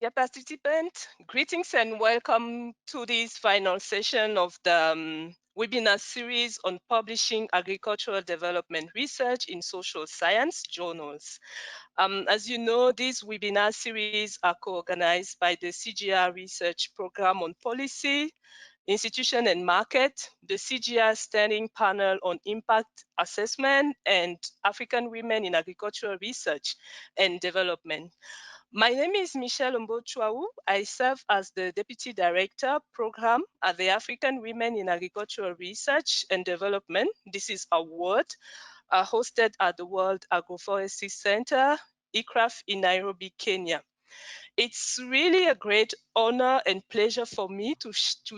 Dear participants, greetings and welcome to this final session of the webinar series on publishing agricultural development research in social science journals. As you know, these webinar series are co-organized by the CGR Research Program on Policy, Institution and Market, the CGR Standing Panel on Impact Assessment, and African Women in Agricultural Research and Development. My name is Michelle Mbochwawu. I serve as the Deputy Director Program at the African Women in Agricultural Research and Development. This is a award hosted at the World Agroforestry Center, IFPRI in Nairobi, Kenya. It's really a great honor and pleasure for me to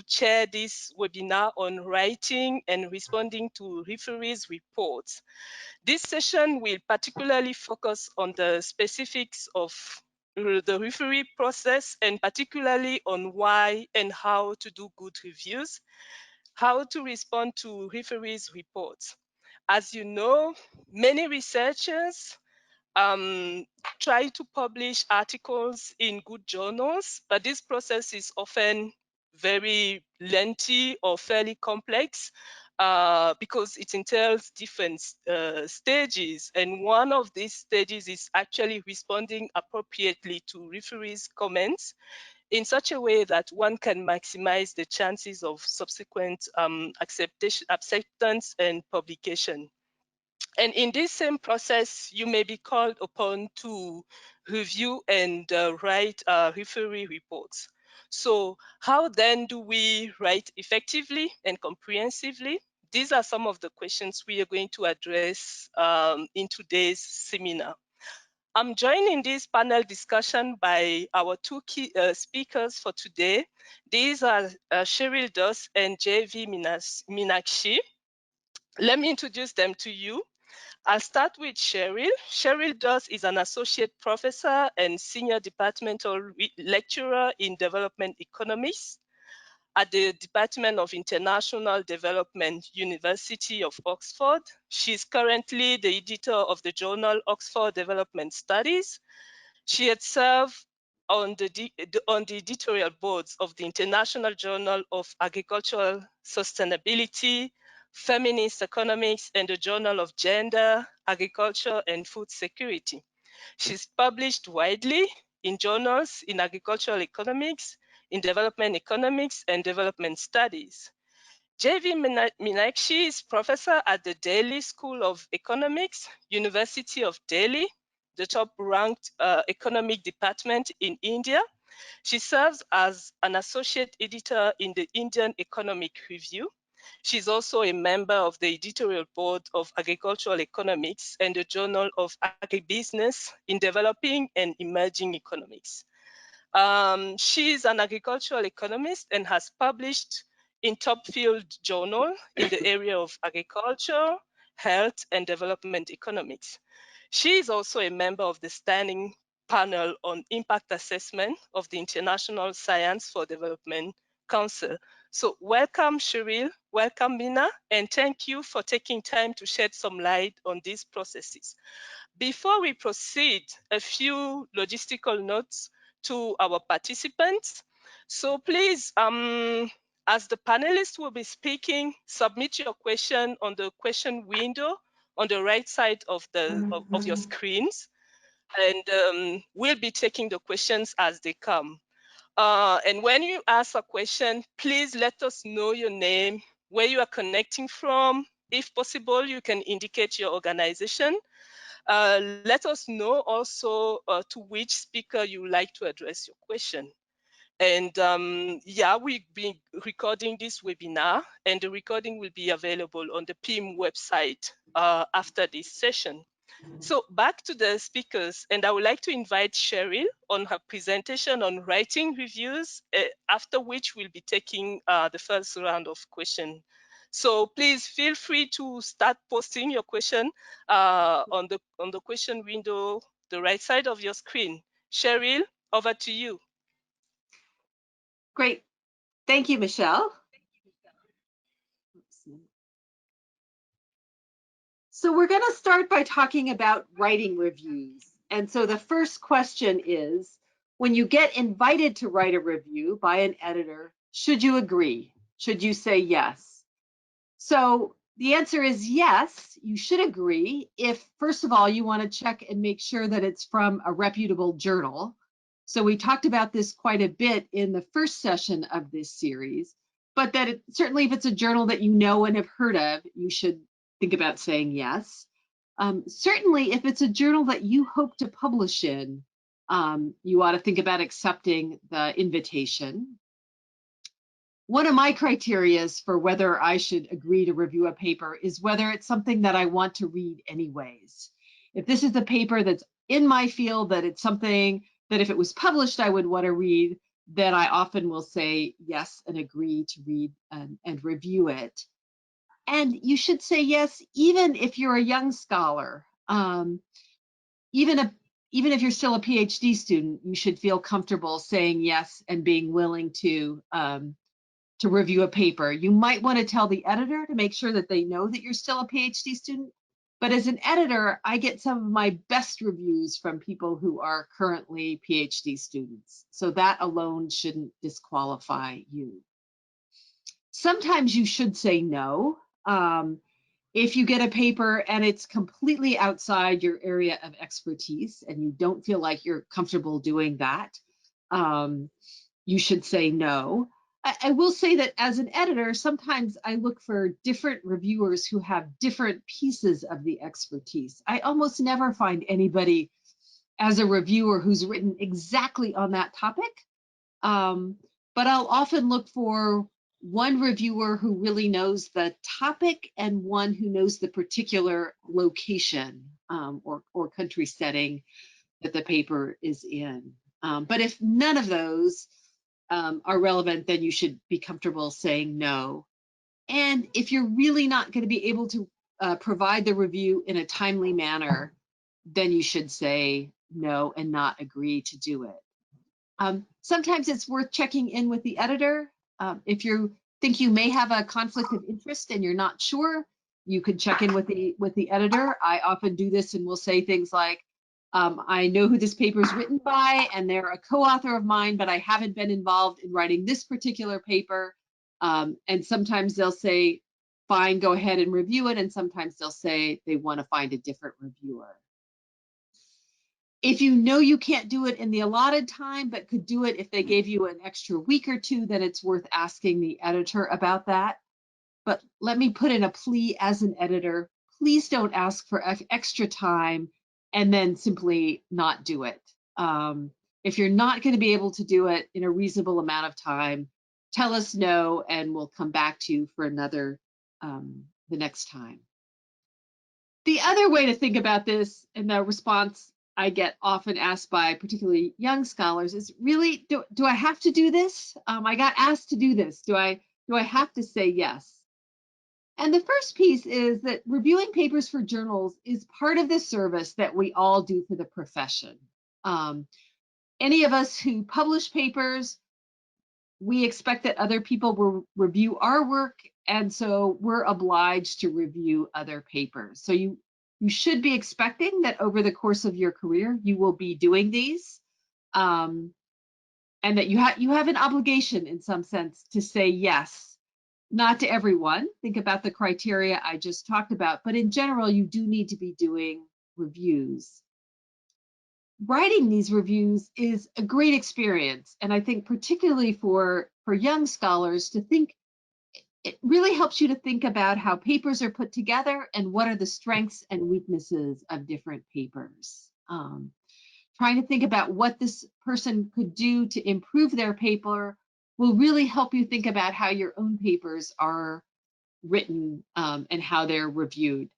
chair this webinar on writing and responding to referees' reports. This session will particularly focus on the specifics of the referee process and particularly on why and how to do good reviews, how to respond to referees' reports. As you know, many researchers try to publish articles in good journals, but this process is often very lengthy or fairly complex because it entails different stages. And one of these stages is actually responding appropriately to referees' comments in such a way that one can maximize the chances of subsequent acceptance and publication. And in this same process, you may be called upon to review and write referee reports. So how then do we write effectively and comprehensively? These are some of the questions we are going to address in today's seminar. I'm joined in this panel discussion by our two key speakers for today. These are Cheryl Doss and JV Minakshi. Let me introduce them to you. I'll start with Cheryl. Cheryl Doss is an associate professor and senior departmental lecturer in development economics at the Department of International Development, University of Oxford. She's currently the editor of the journal Oxford Development Studies. She had served on the editorial boards of the International Journal of Agricultural Sustainability, Feminist Economics, and the Journal of Gender, Agriculture, and Food Security. She's published widely in journals in agricultural economics, in development economics, and development studies. JV Minakshi is professor at the Delhi School of Economics, University of Delhi, the top-ranked economic department in India. She serves as an associate editor in the Indian Economic Review. She's also a member of the editorial board of Agricultural Economics and the Journal of Agribusiness in Developing and Emerging Economics. She's an agricultural economist and has published in top field journal in the area of agriculture, health, and development economics. She is also a member of the standing panel on impact assessment of the International Science for Development Council. So welcome, Cheryl, welcome, Mina, and thank you for taking time to shed some light on these processes. Before we proceed, a few logistical notes to our participants. So please, as the panelists will be speaking, submit your question on the question window on the right side of your screens, and we'll be taking the questions as they come. And when you ask a question, please let us know your name, where you are connecting from. If possible, you can indicate your organization. Let us know also to which speaker you like to address your question. And yeah, we'll be recording this webinar, and the recording will be available on the PIM website after this session. So back to the speakers, and I would like to invite Cheryl on her presentation on writing reviews, after which we'll be taking the first round of questions. So please feel free to start posting your question on the question window, the right side of your screen. Cheryl, over to you. Great. Thank you, Michelle. So we're going to start by talking about writing reviews. And so the first question is, When you get invited to write a review by an editor, should you agree? Should you say yes? So the answer is yes, you should agree if, first of all, you want to check and make sure that it's from a reputable journal. So we talked about this quite a bit in the first session of this series, but that certainly if it's a journal that you know and have heard of, you should think about saying yes. Certainly if it's a journal that you hope to publish in, you ought to think about accepting the invitation. One of my criterias for whether I should agree to review a paper is whether it's something that I want to read anyways. If this is a paper that's in my field, that it's something that if it was published, I would want to read, then I often will say yes and agree to read and review it. And you should say yes, even if you're a young scholar. Even if you're still a PhD student, you should feel comfortable saying yes and being willing to review a paper. You might want to tell the editor to make sure that they know that you're still a PhD student. But as an editor, I get some of my best reviews from people who are currently PhD students. So that alone shouldn't disqualify you. Sometimes you should say no. If you get a paper and it's completely outside your area of expertise and you don't feel like you're comfortable doing that, you should say no. I will say that as an editor, sometimes I look for different reviewers who have different pieces of the expertise. I almost never find anybody as a reviewer who's written exactly on that topic, but I'll often look for one reviewer who really knows the topic and one who knows the particular location or country setting that the paper is in. But if none of those are relevant, then you should be comfortable saying no. And if you're really not going to be able to provide the review in a timely manner, then you should say no and not agree to do it. Sometimes it's worth checking in with the editor. If you think you may have a conflict of interest and you're not sure, you could check in with the editor. I often do this and will say things like, I know who this paper is written by and they're a co-author of mine, but I haven't been involved in writing this particular paper. And sometimes they'll say, fine, go ahead and review it. And sometimes they'll say they want to find a different reviewer. If you know you can't do it in the allotted time, but could do it if they gave you an extra week or two, then it's worth asking the editor about that. But let me put in a plea as an editor. Please don't ask for extra time and then simply not do it. If you're not going to be able to do it in a reasonable amount of time, tell us no, and we'll come back to you for another the next time. The other way to think about this, and the response I get often asked by particularly young scholars, is really, do I have to do this? I got asked to do this. Do I have to say yes? And the first piece is that reviewing papers for journals is part of the service that we all do for the profession. Any of us who publish papers, we expect that other people will review our work, and so we're obliged to review other papers. So you should be expecting that over the course of your career, you will be doing these, and that you have an obligation in some sense to say yes. Not to everyone. Think about the criteria I just talked about, but in general, you do need to be doing reviews. Writing these reviews is a great experience, and I think particularly for young scholars to think, it really helps you to think about how papers are put together and what are the strengths and weaknesses of different papers. Trying to think about what this person could do to improve their paper will really help you think about how your own papers are written and how they're reviewed.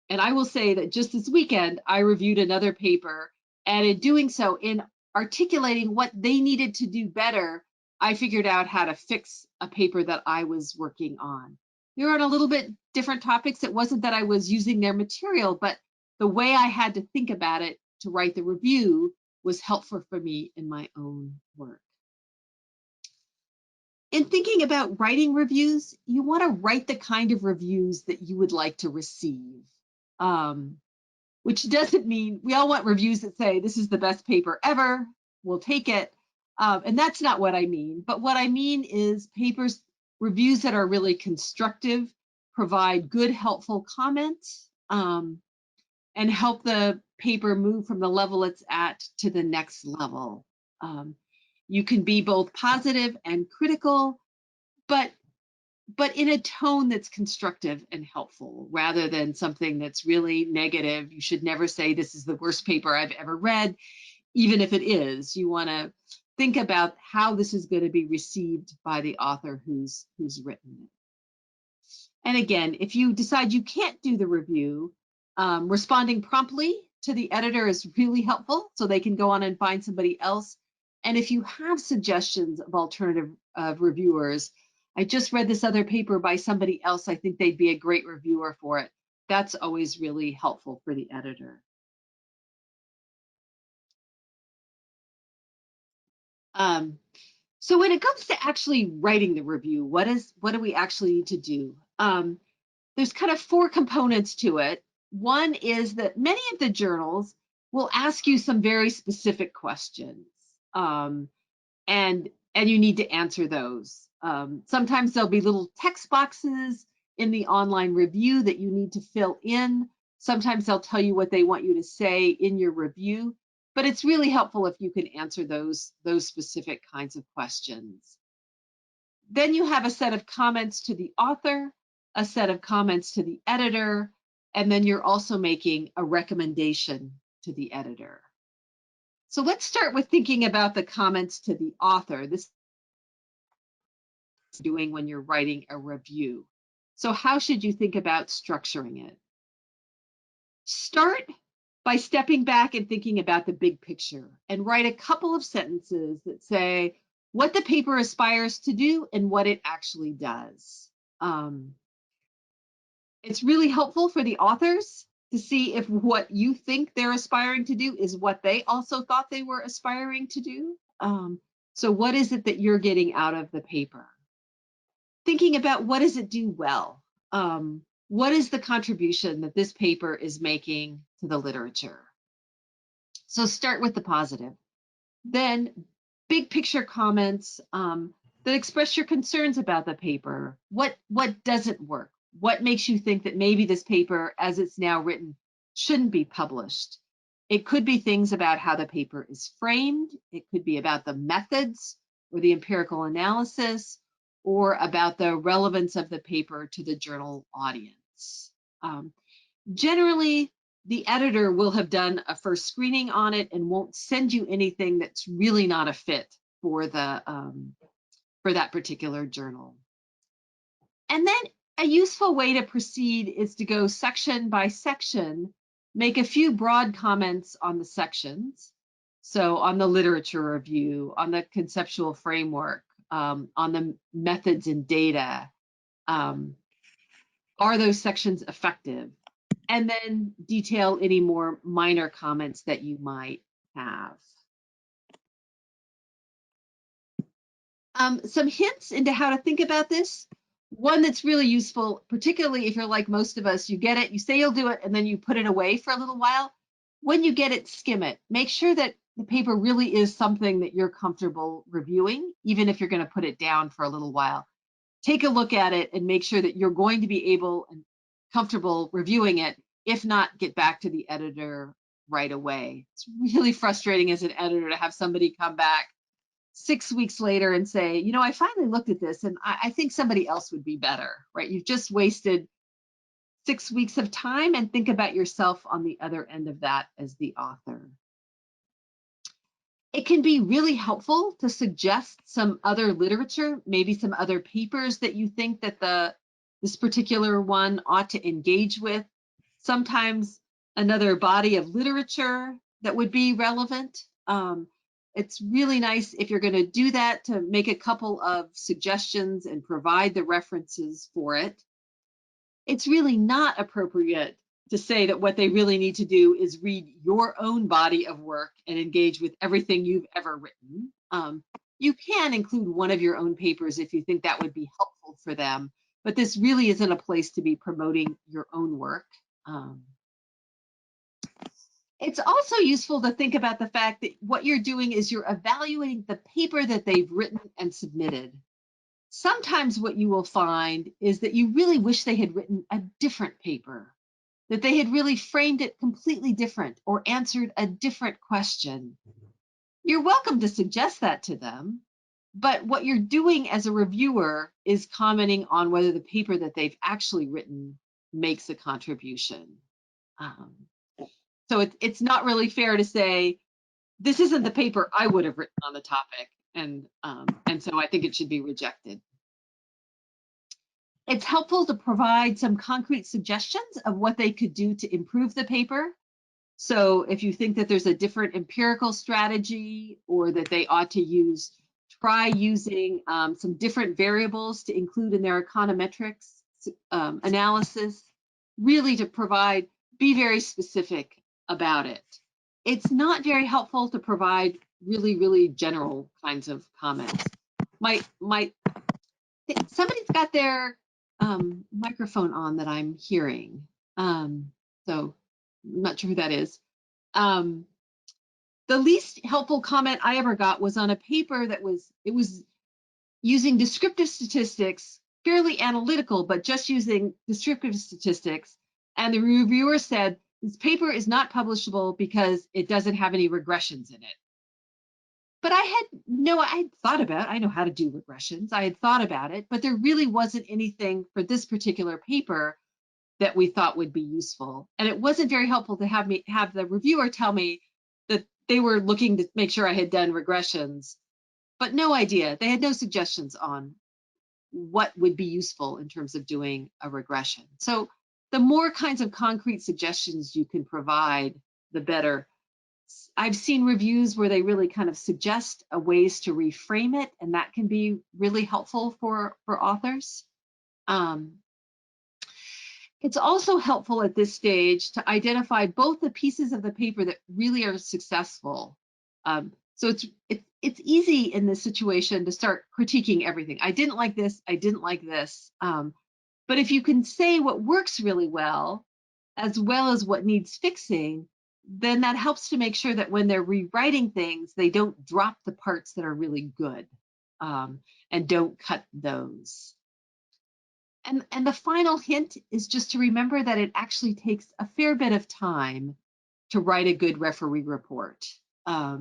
And I will say that just this weekend, I reviewed another paper, and in doing so, in articulating what they needed to do better, I figured out how to fix a paper that I was working on. They were on a little bit different topics. It wasn't that I was using their material, but the way I had to think about it to write the review was helpful for me in my own work. In thinking about writing reviews, you want to write the kind of reviews that you would like to receive, which doesn't mean we all want reviews that say this is the best paper ever. will take it. And that's not what I mean. But what I mean is reviews that are really constructive, provide good, helpful comments, and help the paper move from the level it's at to the next level. You can be both positive and critical, but in a tone that's constructive and helpful rather than something that's really negative. You should never say this is the worst paper I've ever read, even if it is. You want to think about how this is going to be received by the author who's written it. And again, if you decide you can't do the review, responding promptly to the editor is really helpful so they can go on and find somebody else. And if you have suggestions of alternative reviewers, I just read this other paper by somebody else, I think they'd be a great reviewer for it. That's always really helpful for the editor. So when it comes to actually writing the review, what do we actually need to do? There's kind of 4 components to it. One is that many of the journals will ask you some very specific questions, and you need to answer those. Sometimes there'll be little text boxes in the online review that you need to fill in. Sometimes they'll tell you what they want you to say in your review, but it's really helpful if you can answer those specific kinds of questions. Then you have a set of comments to the author, a set of comments to the editor, and then you're also making a recommendation to the editor. So let's start with thinking about the comments to the author. This is doing when you're writing a review. So how should you think about structuring it? Start by stepping back and thinking about the big picture and write a couple of sentences that say what the paper aspires to do and what it actually does. It's really helpful for the authors to see if what you think they're aspiring to do is what they also thought they were aspiring to do. So what is it that you're getting out of the paper? Thinking about what does it do well? What is the contribution that this paper is making to the literature? So start with the positive. Then big picture comments that express your concerns about the paper. What doesn't work? What makes you think that maybe this paper, as it's now written, shouldn't be published? It could be things about how the paper is framed. It could be about the methods or the empirical analysis, or about the relevance of the paper to the journal audience. Generally, the editor will have done a first screening on it and won't send you anything that's really not a fit for that particular journal. And then a useful way to proceed is to go section by section, make a few broad comments on the sections. So on the literature review, on the conceptual framework, on the methods and data. Are those sections effective? And then detail any more minor comments that you might have. Some hints into how to think about this. One that's really useful, particularly if you're like most of us, you get it, you say you'll do it, and then you put it away for a little while. When you get it, skim it. Make sure that the paper really is something that you're comfortable reviewing, even if you're going to put it down for a little while. Take a look at it and make sure that you're going to be able and comfortable reviewing it. If not, get back to the editor right away. It's really frustrating as an editor to have somebody come back 6 weeks later and say, you know, I finally looked at this and I think somebody else would be better, right? You've just wasted 6 weeks of time, and think about yourself on the other end of that as the author. It can be really helpful to suggest some other literature, maybe some other papers that you think that this particular one ought to engage with. Sometimes another body of literature that would be relevant. It's really nice if you're going to do that to make a couple of suggestions and provide the references for it. It's really not appropriate to say that what they really need to do is read your own body of work and engage with everything you've ever written. You can include one of your own papers if you think that would be helpful for them, but this really isn't a place to be promoting your own work. It's also useful to think about the fact that what you're doing is you're evaluating the paper that they've written and submitted. Sometimes what you will find is that you really wish they had written a different paper, that they had really framed it completely different or answered a different question. You're welcome to suggest that to them, but what you're doing as a reviewer is commenting on whether the paper that they've actually written makes a contribution. So it's not really fair to say, this isn't the paper I would have written on the topic, and so I think it should be rejected. It's helpful to provide some concrete suggestions of what they could do to improve the paper. So if you think that there's a different empirical strategy or that they ought to try using some different variables to include in their econometrics analysis, really to be very specific about it. It's not very helpful to provide really, really general kinds of comments. Somebody's got their microphone on that I'm hearing. So I'm not sure who that is. The least helpful comment I ever got was on a paper that was using descriptive statistics, fairly analytical, but just using descriptive statistics. And the reviewer said, this paper is not publishable because it doesn't have any regressions in it. But I thought about it. I know how to do regressions. I had thought about it, but there really wasn't anything for this particular paper that we thought would be useful. And it wasn't very helpful to have the reviewer tell me that they were looking to make sure I had done regressions, but no idea. They had no suggestions on what would be useful in terms of doing a regression. So the more kinds of concrete suggestions you can provide, the better. I've seen reviews where they really kind of suggest ways to reframe it, and that can be really helpful for authors. It's also helpful at this stage to identify both the pieces of the paper that really are successful. So it's easy in this situation to start critiquing everything. I didn't like this, I didn't like this. But if you can say what works really well as what needs fixing, then that helps to make sure that when they're rewriting things, they don't drop the parts that are really good and don't cut those. And the final hint is just to remember that it actually takes a fair bit of time to write a good referee report. I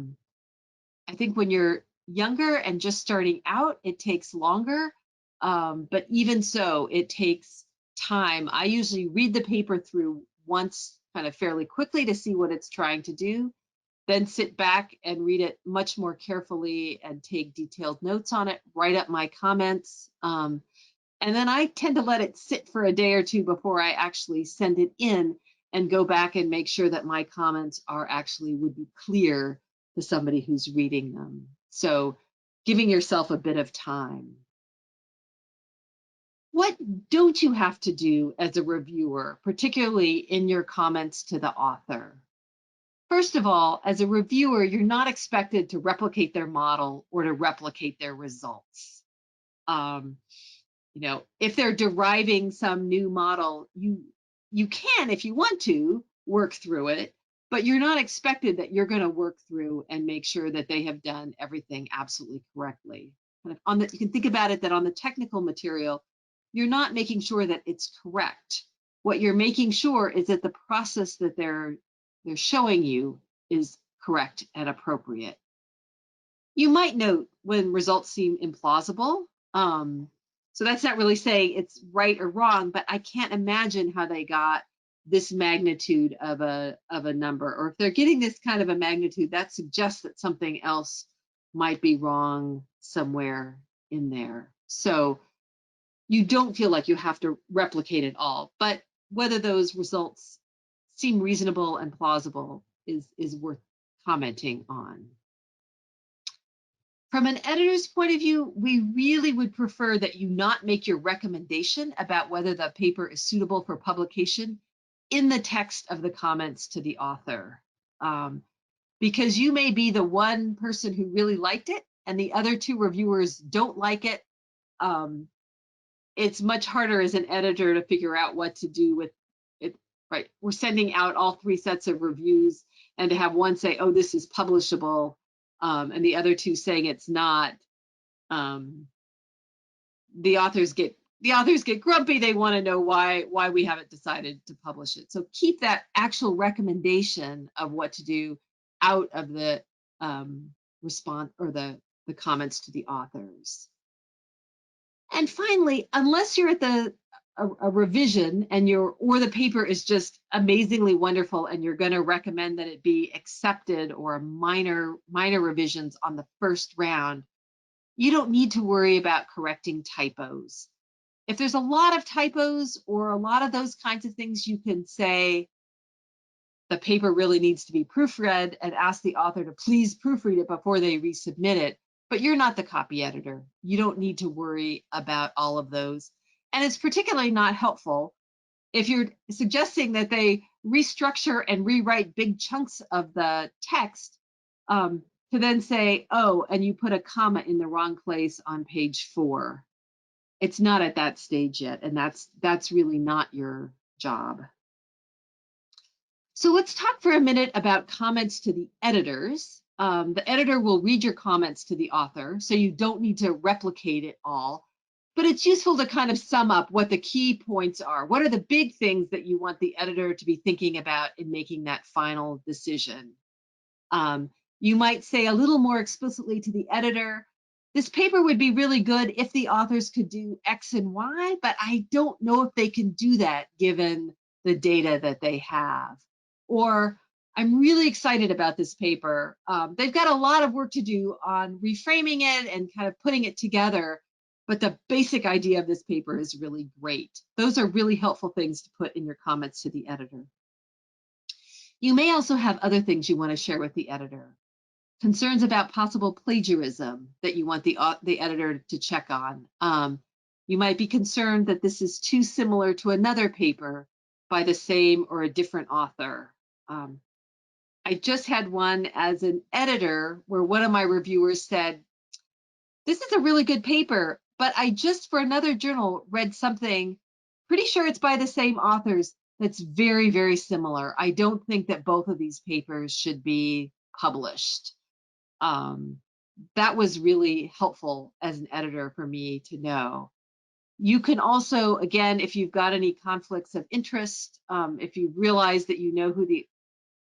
think when you're younger and just starting out, it takes longer, but even so, it takes time. I usually read the paper through once kind of fairly quickly to see what it's trying to do, then sit back and read it much more carefully and take detailed notes on it, write up my comments. And then I tend to let it sit for a day or two before I actually send it in and go back and make sure that my comments would be clear to somebody who's reading them. So giving yourself a bit of time. What don't you have to do as a reviewer, particularly in your comments to the author? First of all, as a reviewer, you're not expected to replicate their model or to replicate their results. If they're deriving some new model, you can, if you want to, work through it, but you're not expected that you're going to work through and make sure that they have done everything absolutely correctly. You can think about it that on the technical material, you're not making sure that it's correct. What you're making sure is that the process that they're showing you is correct and appropriate. You might note when results seem implausible. So that's not really saying it's right or wrong, but I can't imagine how they got this magnitude of a number. Or if they're getting this kind of a magnitude, that suggests that something else might be wrong somewhere in there. So you don't feel like you have to replicate it all, but whether those results seem reasonable and plausible is worth commenting on. From an editor's point of view, we really would prefer that you not make your recommendation about whether the paper is suitable for publication in the text of the comments to the author. Because you may be the one person who really liked it and the other two reviewers don't like it. It's much harder as an editor to figure out what to do with it. Right, we're sending out all 3 sets of reviews, and to have one say, oh, this is publishable, and the other two saying it's not, the authors get grumpy. They want to know why we haven't decided to publish it. So keep that actual recommendation of what to do out of the response or the comments to the authors. And finally, unless you're at a revision and or the paper is just amazingly wonderful and you're going to recommend that it be accepted or minor revisions on the first round, you don't need to worry about correcting typos. If there's a lot of typos or a lot of those kinds of things, you can say the paper really needs to be proofread and ask the author to please proofread it before they resubmit it. But you're not the copy editor. You don't need to worry about all of those. And it's particularly not helpful if you're suggesting that they restructure and rewrite big chunks of the text, to then say, oh, and you put a comma in the wrong place on page 4. It's not at that stage yet, and that's really not your job. So let's talk for a minute about comments to the editors. The editor will read your comments to the author, so you don't need to replicate it all, but it's useful to kind of sum up what the key points are. What are the big things that you want the editor to be thinking about in making that final decision? You might say a little more explicitly to the editor, this paper would be really good if the authors could do X and Y, but I don't know if they can do that given the data that they have. Or I'm really excited about this paper. They've got a lot of work to do on reframing it and kind of putting it together, but the basic idea of this paper is really great. Those are really helpful things to put in your comments to the editor. You may also have other things you want to share with the editor. Concerns about possible plagiarism that you want the editor to check on. You might be concerned that this is too similar to another paper by the same or a different author. I just had one as an editor where one of my reviewers said, this is a really good paper, but I just for another journal read something, pretty sure it's by the same authors, that's very, very similar. I don't think that both of these papers should be published. That was really helpful as an editor for me to know. You can also, again, if you've got any conflicts of interest, if you realize that you know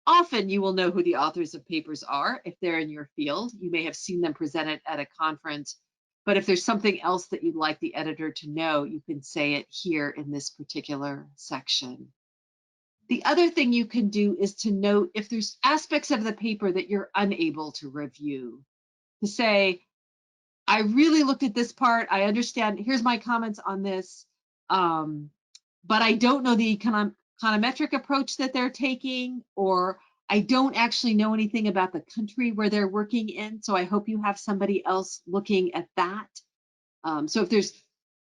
often you will know who the authors of papers are if they're in your field. You may have seen them presented at a conference, but if there's something else that you'd like the editor to know, you can say it here in this particular section. The other thing you can do is to note if there's aspects of the paper that you're unable to review. To say, I really looked at this part, I understand, here's my comments on this, but I don't know the econometric approach that they're taking, or I don't actually know anything about the country where they're working in, so I hope you have somebody else looking at that. So if there's,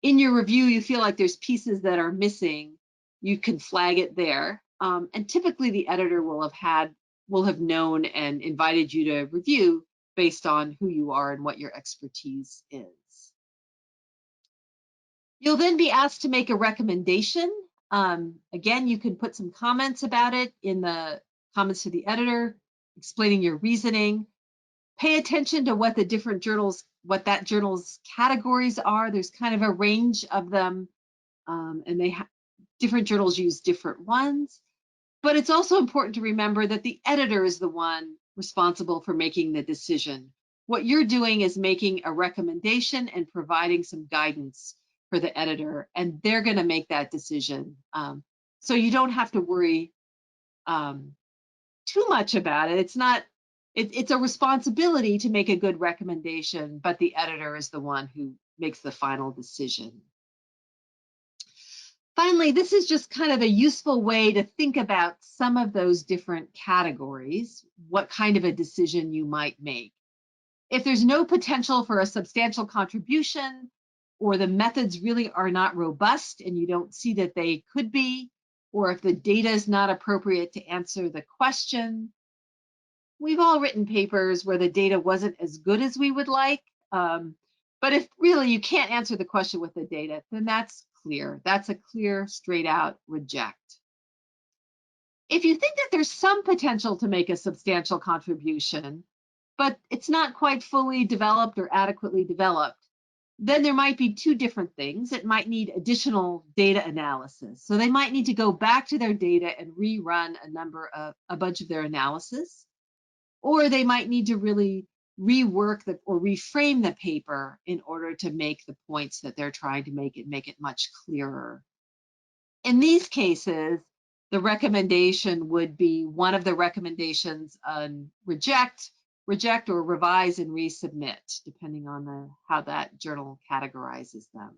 in your review, you feel like there's pieces that are missing, you can flag it there. And typically the editor will have known and invited you to review based on who you are and what your expertise is. You'll then be asked to make a recommendation. Again, you can put some comments about it in the comments to the editor, explaining your reasoning. Pay attention to what the different journals, what that journal's categories are. There's kind of a range of them, and different journals use different ones. But it's also important to remember that the editor is the one responsible for making the decision. What you're doing is making a recommendation and providing some guidance for the editor, and they're going to make that decision. So you don't have to worry too much about it. It's a responsibility to make a good recommendation, but the editor is the one who makes the final decision. Finally, this is just kind of a useful way to think about some of those different categories, what kind of a decision you might make. If there's no potential for a substantial contribution, or the methods really are not robust and you don't see that they could be, or if the data is not appropriate to answer the question. We've all written papers where the data wasn't as good as we would like, but if really you can't answer the question with the data, then that's clear. That's a clear, straight out reject. If you think that there's some potential to make a substantial contribution, but it's not quite fully developed or adequately developed, then there might be two different things. It might need additional data analysis. So they might need to go back to their data and rerun a bunch of their analysis, or they might need to really rework or reframe the paper in order to make the points that they're trying to make it much clearer. In these cases, the recommendation would be one of the recommendations on reject, or revise and resubmit, depending on how that journal categorizes them.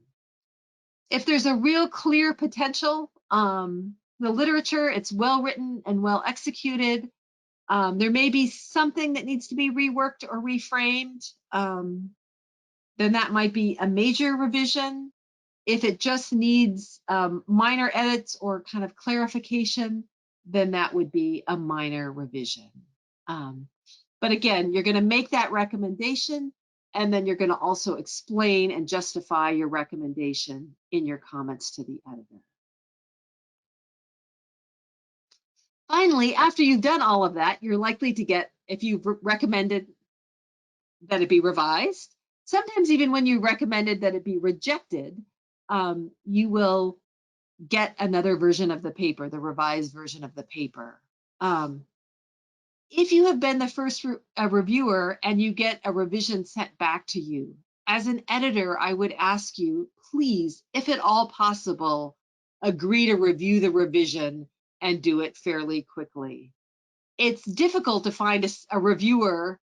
If there's a real clear potential, the literature, it's well written and well executed. There may be something that needs to be reworked or reframed. Then that might be a major revision. If it just needs minor edits or kind of clarification, then that would be a minor revision. But again, you're going to make that recommendation, and then you're going to also explain and justify your recommendation in your comments to the editor. Finally, after you've done all of that, you're likely to get, if you've recommended that it be revised, sometimes even when you recommended that it be rejected, you will get another version of the paper, the revised version of the paper. If you have been the first reviewer and you get a revision sent back to you, as an editor, I would ask you, please, if at all possible, agree to review the revision and do it fairly quickly. It's difficult to find a reviewer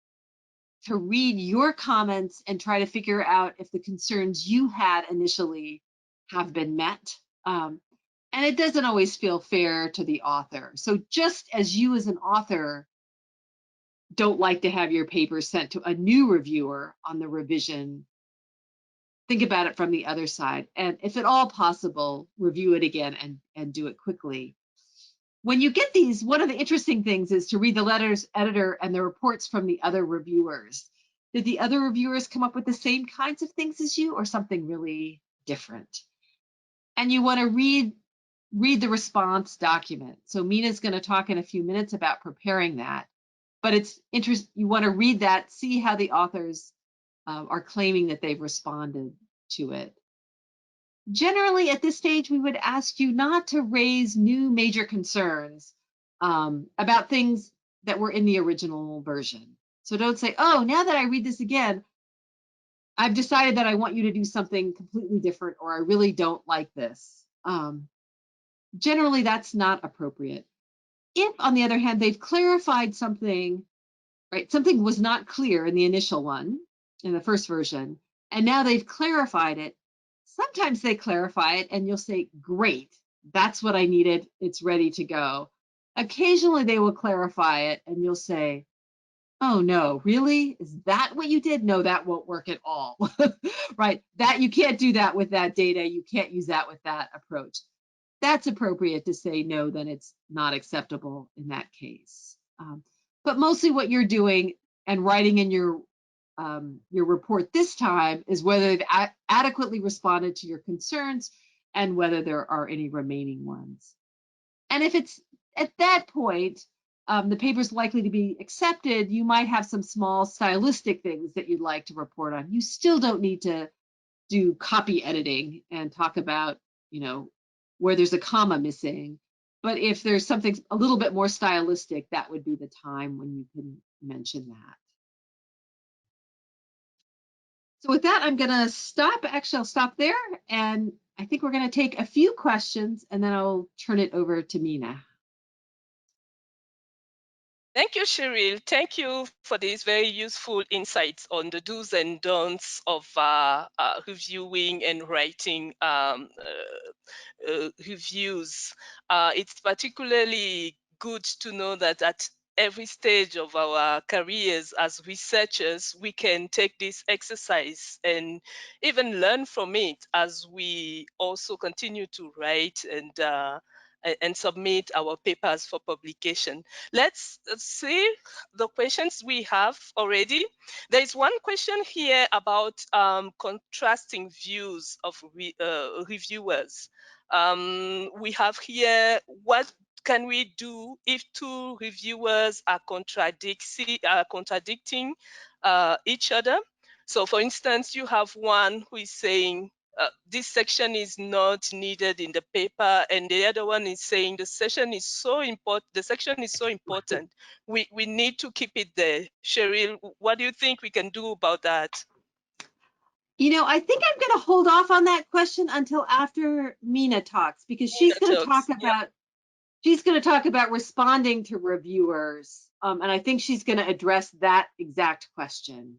to read your comments and try to figure out if the concerns you had initially have been met. And it doesn't always feel fair to the author. So just as you as an author don't like to have your paper sent to a new reviewer on the revision, think about it from the other side. And if at all possible, review it again and do it quickly. When you get these, one of the interesting things is to read the letters editor and the reports from the other reviewers. Did the other reviewers come up with the same kinds of things as you or something really different? And you want to read the response document. So Mina's going to talk in a few minutes about preparing that. But it's interesting, you want to read that, see how the authors are claiming that they've responded to it. Generally, at this stage, we would ask you not to raise new major concerns about things that were in the original version. So don't say, oh, now that I read this again, I've decided that I want you to do something completely different, or I really don't like this. Generally, that's not appropriate. If, on the other hand, they've clarified something, right? Something was not clear in the initial one, in the first version, and now they've clarified it. Sometimes they clarify it and you'll say, great, that's what I needed. It's ready to go. Occasionally they will clarify it and you'll say, oh no, really? Is that what you did? No, that won't work at all, right? That you can't do that with that data. You can't use that with that approach. That's appropriate to say no, then it's not acceptable in that case. But mostly what you're doing and writing in your report this time is whether they've adequately responded to your concerns and whether there are any remaining ones. And if it's at that point, the paper's likely to be accepted, you might have some small stylistic things that you'd like to report on. You still don't need to do copy editing and talk about, where there's a comma missing. But if there's something a little bit more stylistic, that would be the time when you can mention that. So with that, I'm going to stop. Actually, I'll stop there. And I think we're going to take a few questions and then I'll turn it over to Mina. Thank you, Cheryl. Thank you for these very useful insights on the do's and don'ts of reviewing and writing reviews. It's particularly good to know that at every stage of our careers as researchers, we can take this exercise and even learn from it as we also continue to write and submit our papers for publication. Let's see the questions we have already. There is one question here about contrasting views of reviewers. We have here, what can we do if two reviewers are contradicting each other? So for instance, you have one who is saying this section is not needed in the paper, and the other one is saying the section is so important, we need to keep it there. Cheryl, what do you think we can do about that? I think I'm going to hold off on that question until after Mina talks, because she's going to talk Yep. about responding to reviewers, and I think she's going to address that exact question.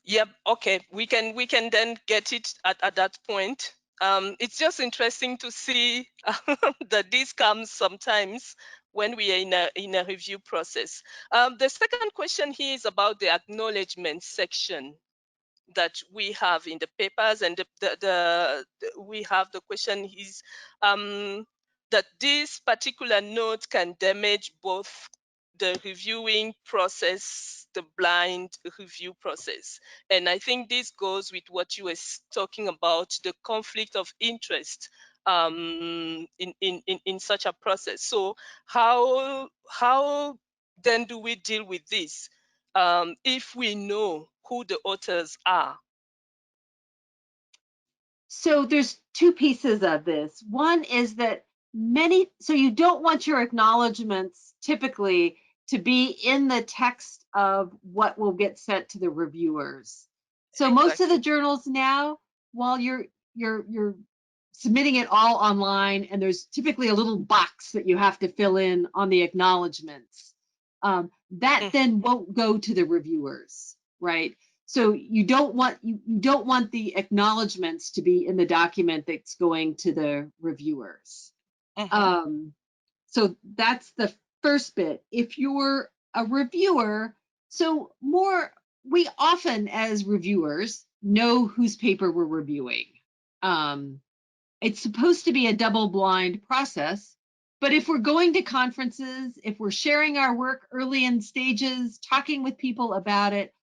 Yep. Okay. We can then get it at that point. It's just interesting to see that this comes sometimes when we are in a review process. The second question here is about the acknowledgement section that we have in the papers, and we have the question is that this particular note can damage both the reviewing process, the blind review process. And I think this goes with what you were talking about, the conflict of interest in such a process. So how then do we deal with this if we know who the authors are? So there's two pieces of this. One is that so you don't want your acknowledgements typically to be in the text of what will get sent to the reviewers. So most of the Exactly. journals now, while you're submitting it all online, and there's typically a little box that you have to fill in on the acknowledgements, that then won't go to the reviewers, right? So you don't want the acknowledgements to be in the document that's going to the reviewers. So that's the first bit. If you're a reviewer, we often as reviewers know whose paper we're reviewing. It's supposed to be a double-blind process, but if we're going to conferences, if we're sharing our work early in stages, talking with people about it,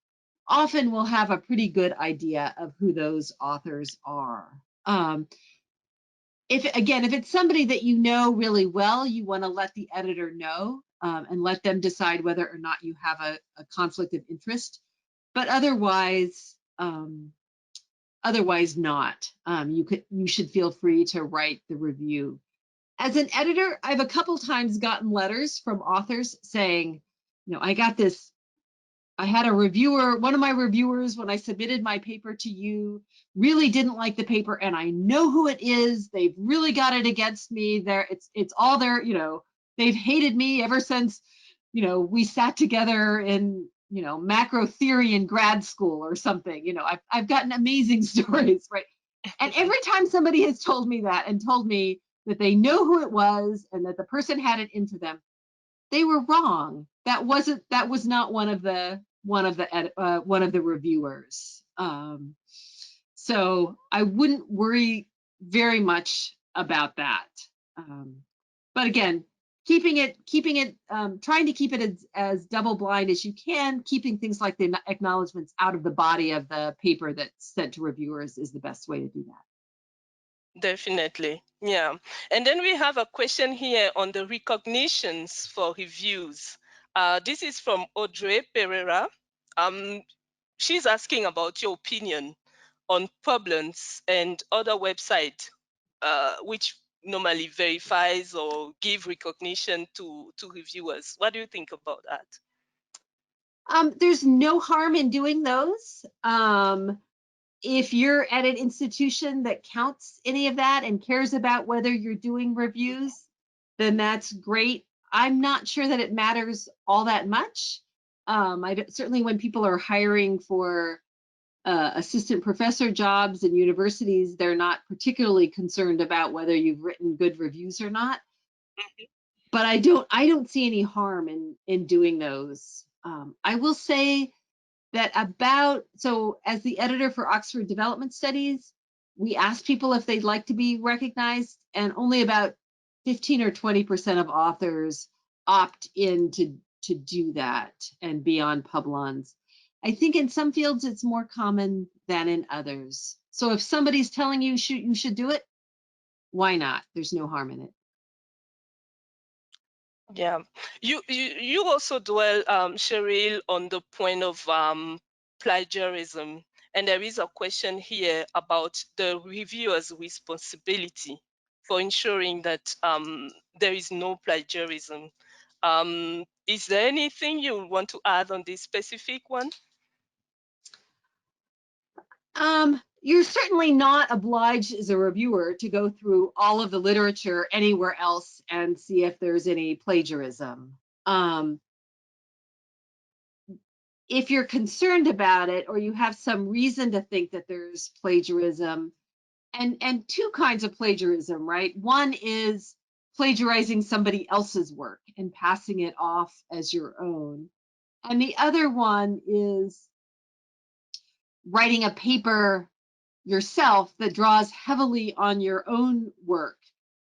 often we'll have a pretty good idea of who those authors are. If it's somebody that you know really well, you want to let the editor know and let them decide whether or not you have a conflict of interest. But otherwise not. You should feel free to write the review. As an editor, I've a couple times gotten letters from authors saying, I had a reviewer, one of my reviewers, when I submitted my paper to you, really didn't like the paper, and I know who it is. They've really got it against me. It's all their, they've hated me ever since, we sat together in, macro theory in grad school or something. I've gotten amazing stories, right? And every time somebody has told me that and told me that they know who it was and that the person had it in for them, they were wrong. That was not one of the reviewers. So I wouldn't worry very much about that. But again, trying to keep it as double blind as you can, keeping things like the acknowledgements out of the body of the paper that's sent to reviewers is the best way to do that. Definitely. Yeah. And then we have a question here on the recognitions for reviews. This is from Audrey Pereira. She's asking about your opinion on Publons and other websites which normally verifies or give recognition to reviewers. What do you think about that? There's no harm in doing those. If you're at an institution that counts any of that and cares about whether you're doing reviews, then that's great. I'm not sure that it matters all that much. Certainly when people are hiring for assistant professor jobs in universities, they're not particularly concerned about whether you've written good reviews or not. But I don't see any harm in doing those. I will say that as the editor for Oxford Development Studies, we asked people if they'd like to be recognized, and only about 15 or 20% of authors opt in to do that and be on Publons. I think in some fields it's more common than in others. So if somebody's telling you you should do it, why not? There's no harm in it. Yeah, you also dwell, Cheryl, on the point of plagiarism, and there is a question here about the reviewer's responsibility for ensuring that there is no plagiarism. Is there anything you want to add on this specific one? You're certainly not obliged as a reviewer to go through all of the literature anywhere else and see if there's any plagiarism. If you're concerned about it, or you have some reason to think that there's plagiarism, and two kinds of plagiarism, right? One is plagiarizing somebody else's work and passing it off as your own. And the other one is writing a paper yourself that draws heavily on your own work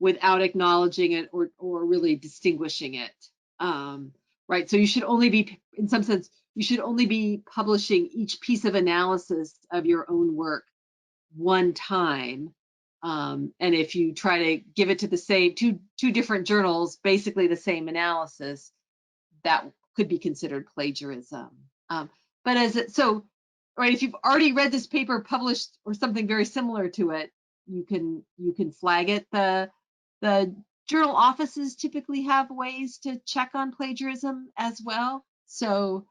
without acknowledging it or really distinguishing it. Right. So you should only be, in some sense, you should only be publishing each piece of analysis of your own work one time. And if you try to give it to the same two different journals, basically the same analysis, that could be considered plagiarism. But as it, so, right, if you've already read this paper published or something very similar to it, you can flag it. The journal offices typically have ways to check on plagiarism as well. So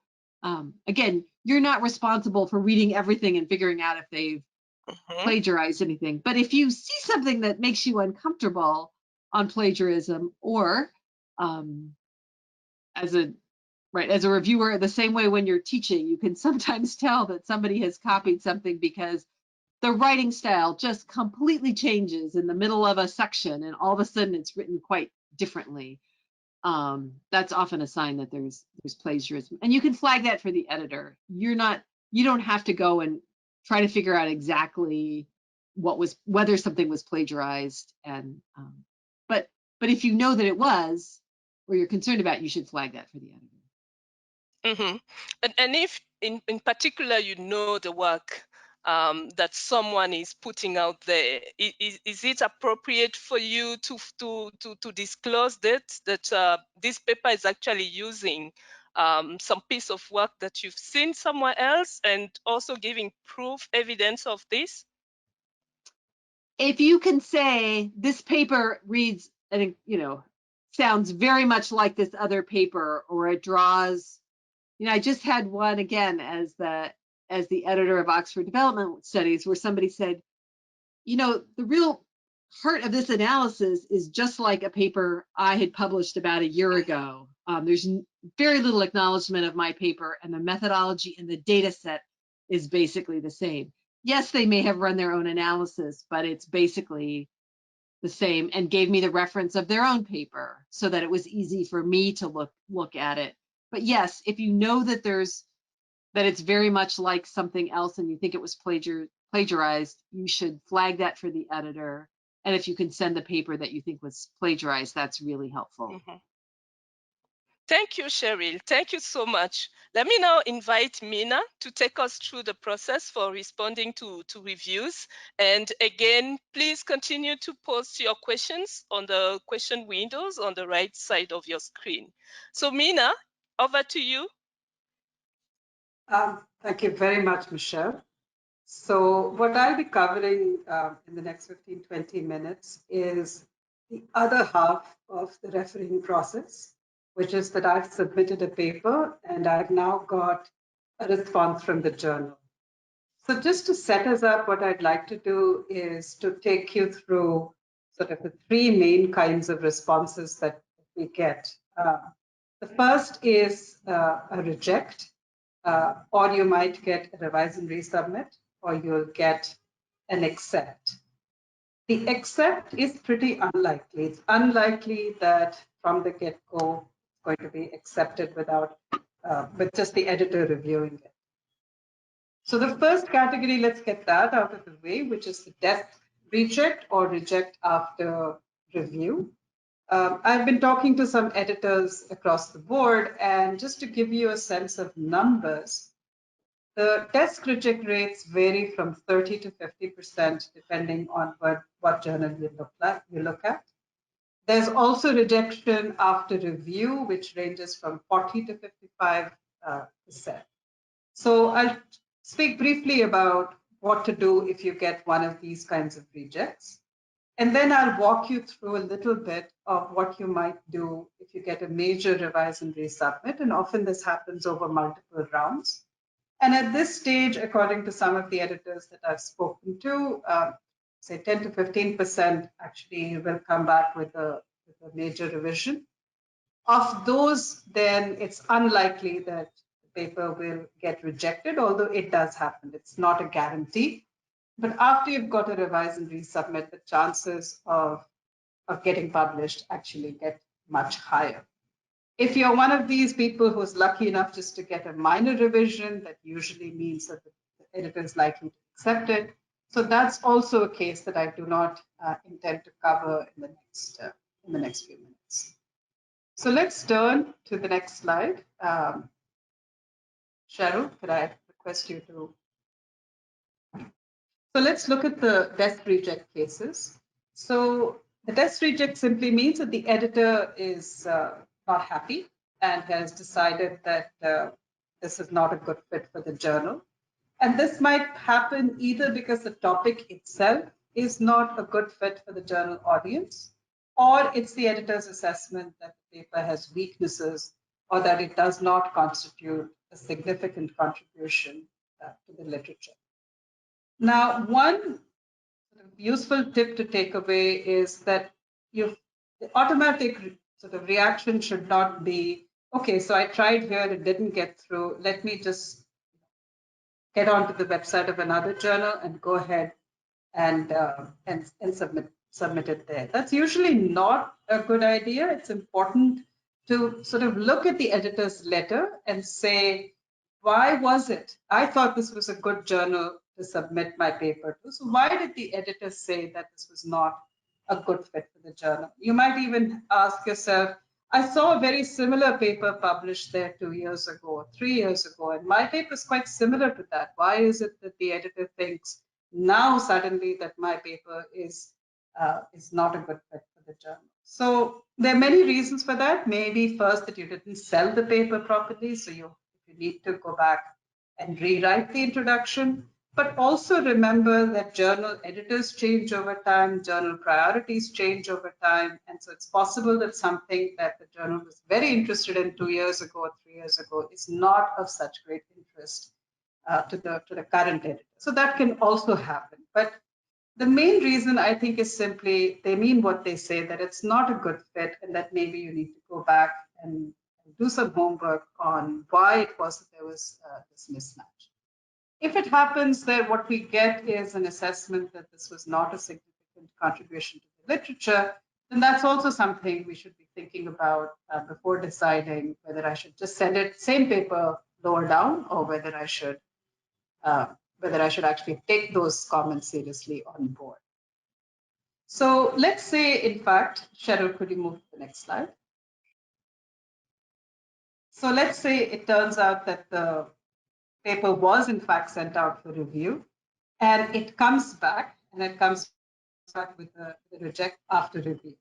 again, you're not responsible for reading everything and figuring out if they've plagiarized anything. But if you see something that makes you uncomfortable on plagiarism, or as a reviewer, the same way when you're teaching, you can sometimes tell that somebody has copied something because the writing style just completely changes in the middle of a section and all of a sudden it's written quite differently. That's often a sign that there's plagiarism, and you can flag that for the editor. You don't have to go and try to figure out exactly whether something was plagiarized, and but if you know that it was, or you're concerned about it, you should flag that for the editor. Mm-hmm. And if in particular you know the work that someone is putting out there, is it appropriate for you to disclose that this paper is actually using some piece of work that you've seen somewhere else, and also giving proof, evidence of this? If you can say this paper reads, and sounds very much like this other paper, or it draws, I just had one again as the editor of Oxford Development Studies, where somebody said, the real heart of this analysis is just like a paper I had published about a year ago. There's very little acknowledgement of my paper, and the methodology and the data set is basically the same. Yes, they may have run their own analysis, but it's basically the same, and gave me the reference of their own paper so that it was easy for me to look at it. But yes, if you know that it's very much like something else and you think it was plagiarized, you should flag that for the editor. And if you can send the paper that you think was plagiarized, that's really helpful. Mm-hmm. Thank you, Cheryl. Thank you so much. Let me now invite Mina to take us through the process for responding to reviews. And again, please continue to post your questions on the question windows on the right side of your screen. So Mina, over to you. Thank you very much, Michelle. So what I'll be covering in the next 15-20 minutes is the other half of the refereeing process, which is that I've submitted a paper and I've now got a response from the journal. So just to set us up, what I'd like to do is to take you through sort of the three main kinds of responses that we get. The first is a reject, or you might get a revise and resubmit, or you'll get an accept. The accept is pretty unlikely. It's unlikely that from the get-go it's going to be accepted with just the editor reviewing it. So the first category, let's get that out of the way, which is the death reject or reject after review. I've been talking to some editors across the board, and just to give you a sense of numbers, the desk reject rates vary from 30 to 50% depending on what journal you look at. There's also rejection after review, which ranges from 40 to 55%. So I'll speak briefly about what to do if you get one of these kinds of rejects. And then I'll walk you through a little bit of what you might do if you get a major revise and resubmit. And often this happens over multiple rounds. And at this stage, according to some of the editors that I've spoken to, say 10 to 15% actually will come back with a major revision. Of those, then it's unlikely that the paper will get rejected, although it does happen. It's not a guarantee. But after you've got a revise and resubmit, the chances of getting published actually get much higher. If you're one of these people who's lucky enough just to get a minor revision, that usually means that the editor is likely to accept it. So that's also a case that I do not intend to cover in the next few minutes. So let's turn to the next slide. Cheryl, could I request you to? So let's look at the desk reject cases. So the desk reject simply means that the editor is not happy and has decided that this is not a good fit for the journal. And this might happen either because the topic itself is not a good fit for the journal audience, or it's the editor's assessment that the paper has weaknesses or that it does not constitute a significant contribution to the literature. Now, one useful tip to take away is that the automatic sort of reaction should not be, okay, so I tried here, it didn't get through, let me just get onto the website of another journal and go ahead and submit it there. That's usually not a good idea. It's important to sort of look at the editor's letter and say, why was it? I thought this was a good journal to submit my paper to. So why did the editor say that this was not a good fit for the journal? You might even ask yourself, I saw a very similar paper published there 2 years ago, or 3 years ago, and my paper is quite similar to that. Why is it that the editor thinks now suddenly that my paper is not a good fit for the journal? So there are many reasons for that. Maybe first that you didn't sell the paper properly, so you need to go back and rewrite the introduction. But also remember that journal editors change over time, journal priorities change over time, and so it's possible that something that the journal was very interested in 2 years ago or 3 years ago is not of such great interest to the current editor. So that can also happen. But the main reason I think is simply they mean what they say, that it's not a good fit, and that maybe you need to go back and do some homework on why it was that there was this mismatch. If it happens that what we get is an assessment that this was not a significant contribution to the literature, then that's also something we should be thinking about before deciding whether I should just send it same paper lower down, or whether I should actually take those comments seriously on board. So let's say, in fact, Cheryl, could you move to the next slide? So let's say it turns out that the paper was in fact sent out for review, and it comes back with a reject after review.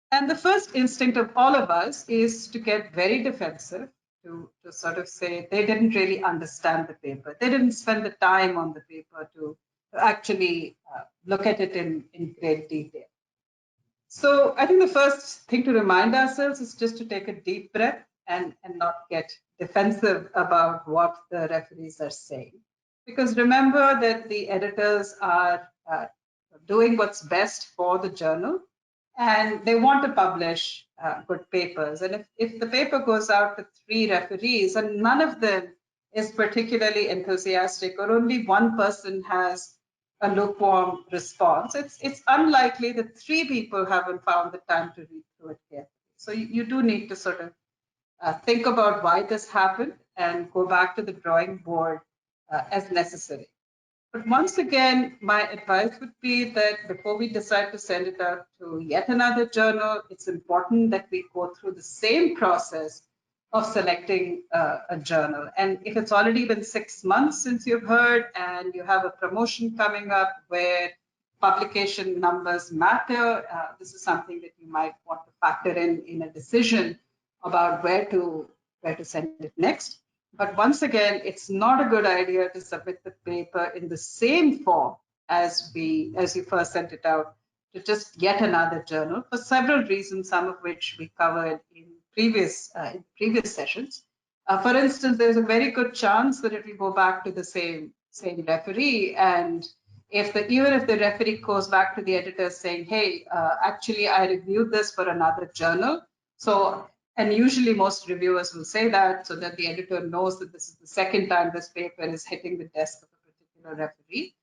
And the first instinct of all of us is to get very defensive, to sort of say they didn't really understand the paper. They didn't spend the time on the paper to actually look at it in great detail. So I think the first thing to remind ourselves is just to take a deep breath and not get defensive about what the referees are saying. Because remember that the editors are doing what's best for the journal, and they want to publish good papers. And if the paper goes out to 3 referees and none of them is particularly enthusiastic, or only one person has a lukewarm response, it's unlikely that 3 people haven't found the time to read through it carefully. So you do need to sort of think about why this happened and go back to the drawing board as necessary. But once again, my advice would be that before we decide to send it out to yet another journal, it's important that we go through the same process of selecting a journal. And if it's already been 6 months since you've heard and you have a promotion coming up where publication numbers matter, this is something that you might want to factor in a decision about where to send it next. But once again, it's not a good idea to submit the paper in the same form as you first sent it out to just yet another journal for several reasons, some of which we covered in previous sessions. For instance, there's a very good chance that it will go back to the same referee, and even if the referee goes back to the editor saying, "Hey, actually, I reviewed this for another journal," and usually most reviewers will say that so that the editor knows that this is the second time this paper is hitting the desk of a particular referee.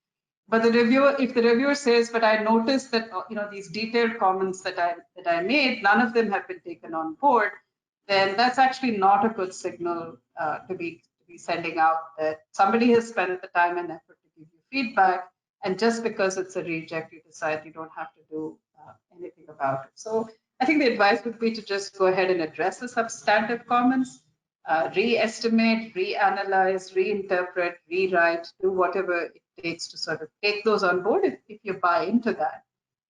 But if the reviewer says, "But I noticed that these detailed comments that I made, none of them have been taken on board," then that's actually not a good signal to be sending out, that somebody has spent the time and effort to give you feedback, and just because it's a reject, you decide you don't have to do anything about it. So I think the advice would be to just go ahead and address the substantive comments, re-estimate, reanalyze, reinterpret, rewrite, do whatever it takes to sort of take those on board if you buy into that.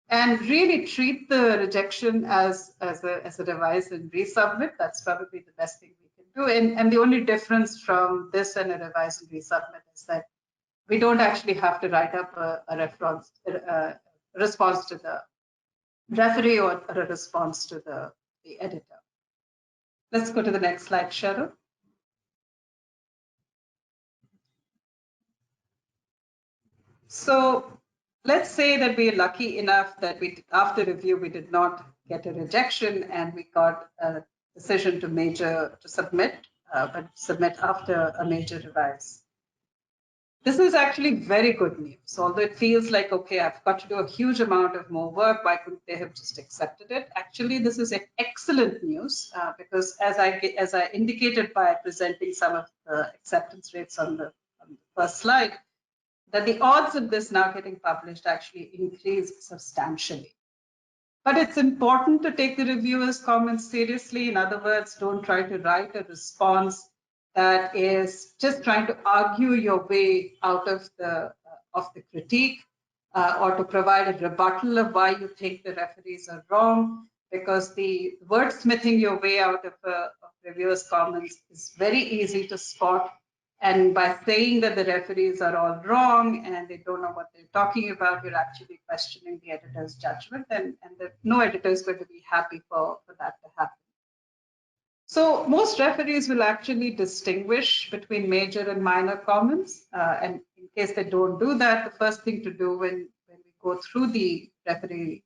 And really treat the rejection as a revise and resubmit. That's probably the best thing we can do. And the only difference from this and a revise and resubmit is that we don't actually have to write up a response to the referee or a response to the editor. Let's go to the next slide, Cheryl. So let's say that we're lucky enough that after review, we did not get a rejection and we got a decision to submit, but submit after a major revise. This is actually very good news. Although it feels like, okay, I've got to do a huge amount of more work, why couldn't they have just accepted it? Actually, this is excellent news because as I indicated by presenting some of the acceptance rates on the first slide, that the odds of this now getting published actually increase substantially. But it's important to take the reviewer's comments seriously. In other words, don't try to write a response that is just trying to argue your way out of the critique or to provide a rebuttal of why you think the referees are wrong, because the wordsmithing your way out of reviewer's comments is very easy to spot. And by saying that the referees are all wrong and they don't know what they're talking about, you're actually questioning the editor's judgment, and no editor is going to be happy for that to happen. So most referees will actually distinguish between major and minor comments. And in case they don't do that, the first thing to do when we go through the referee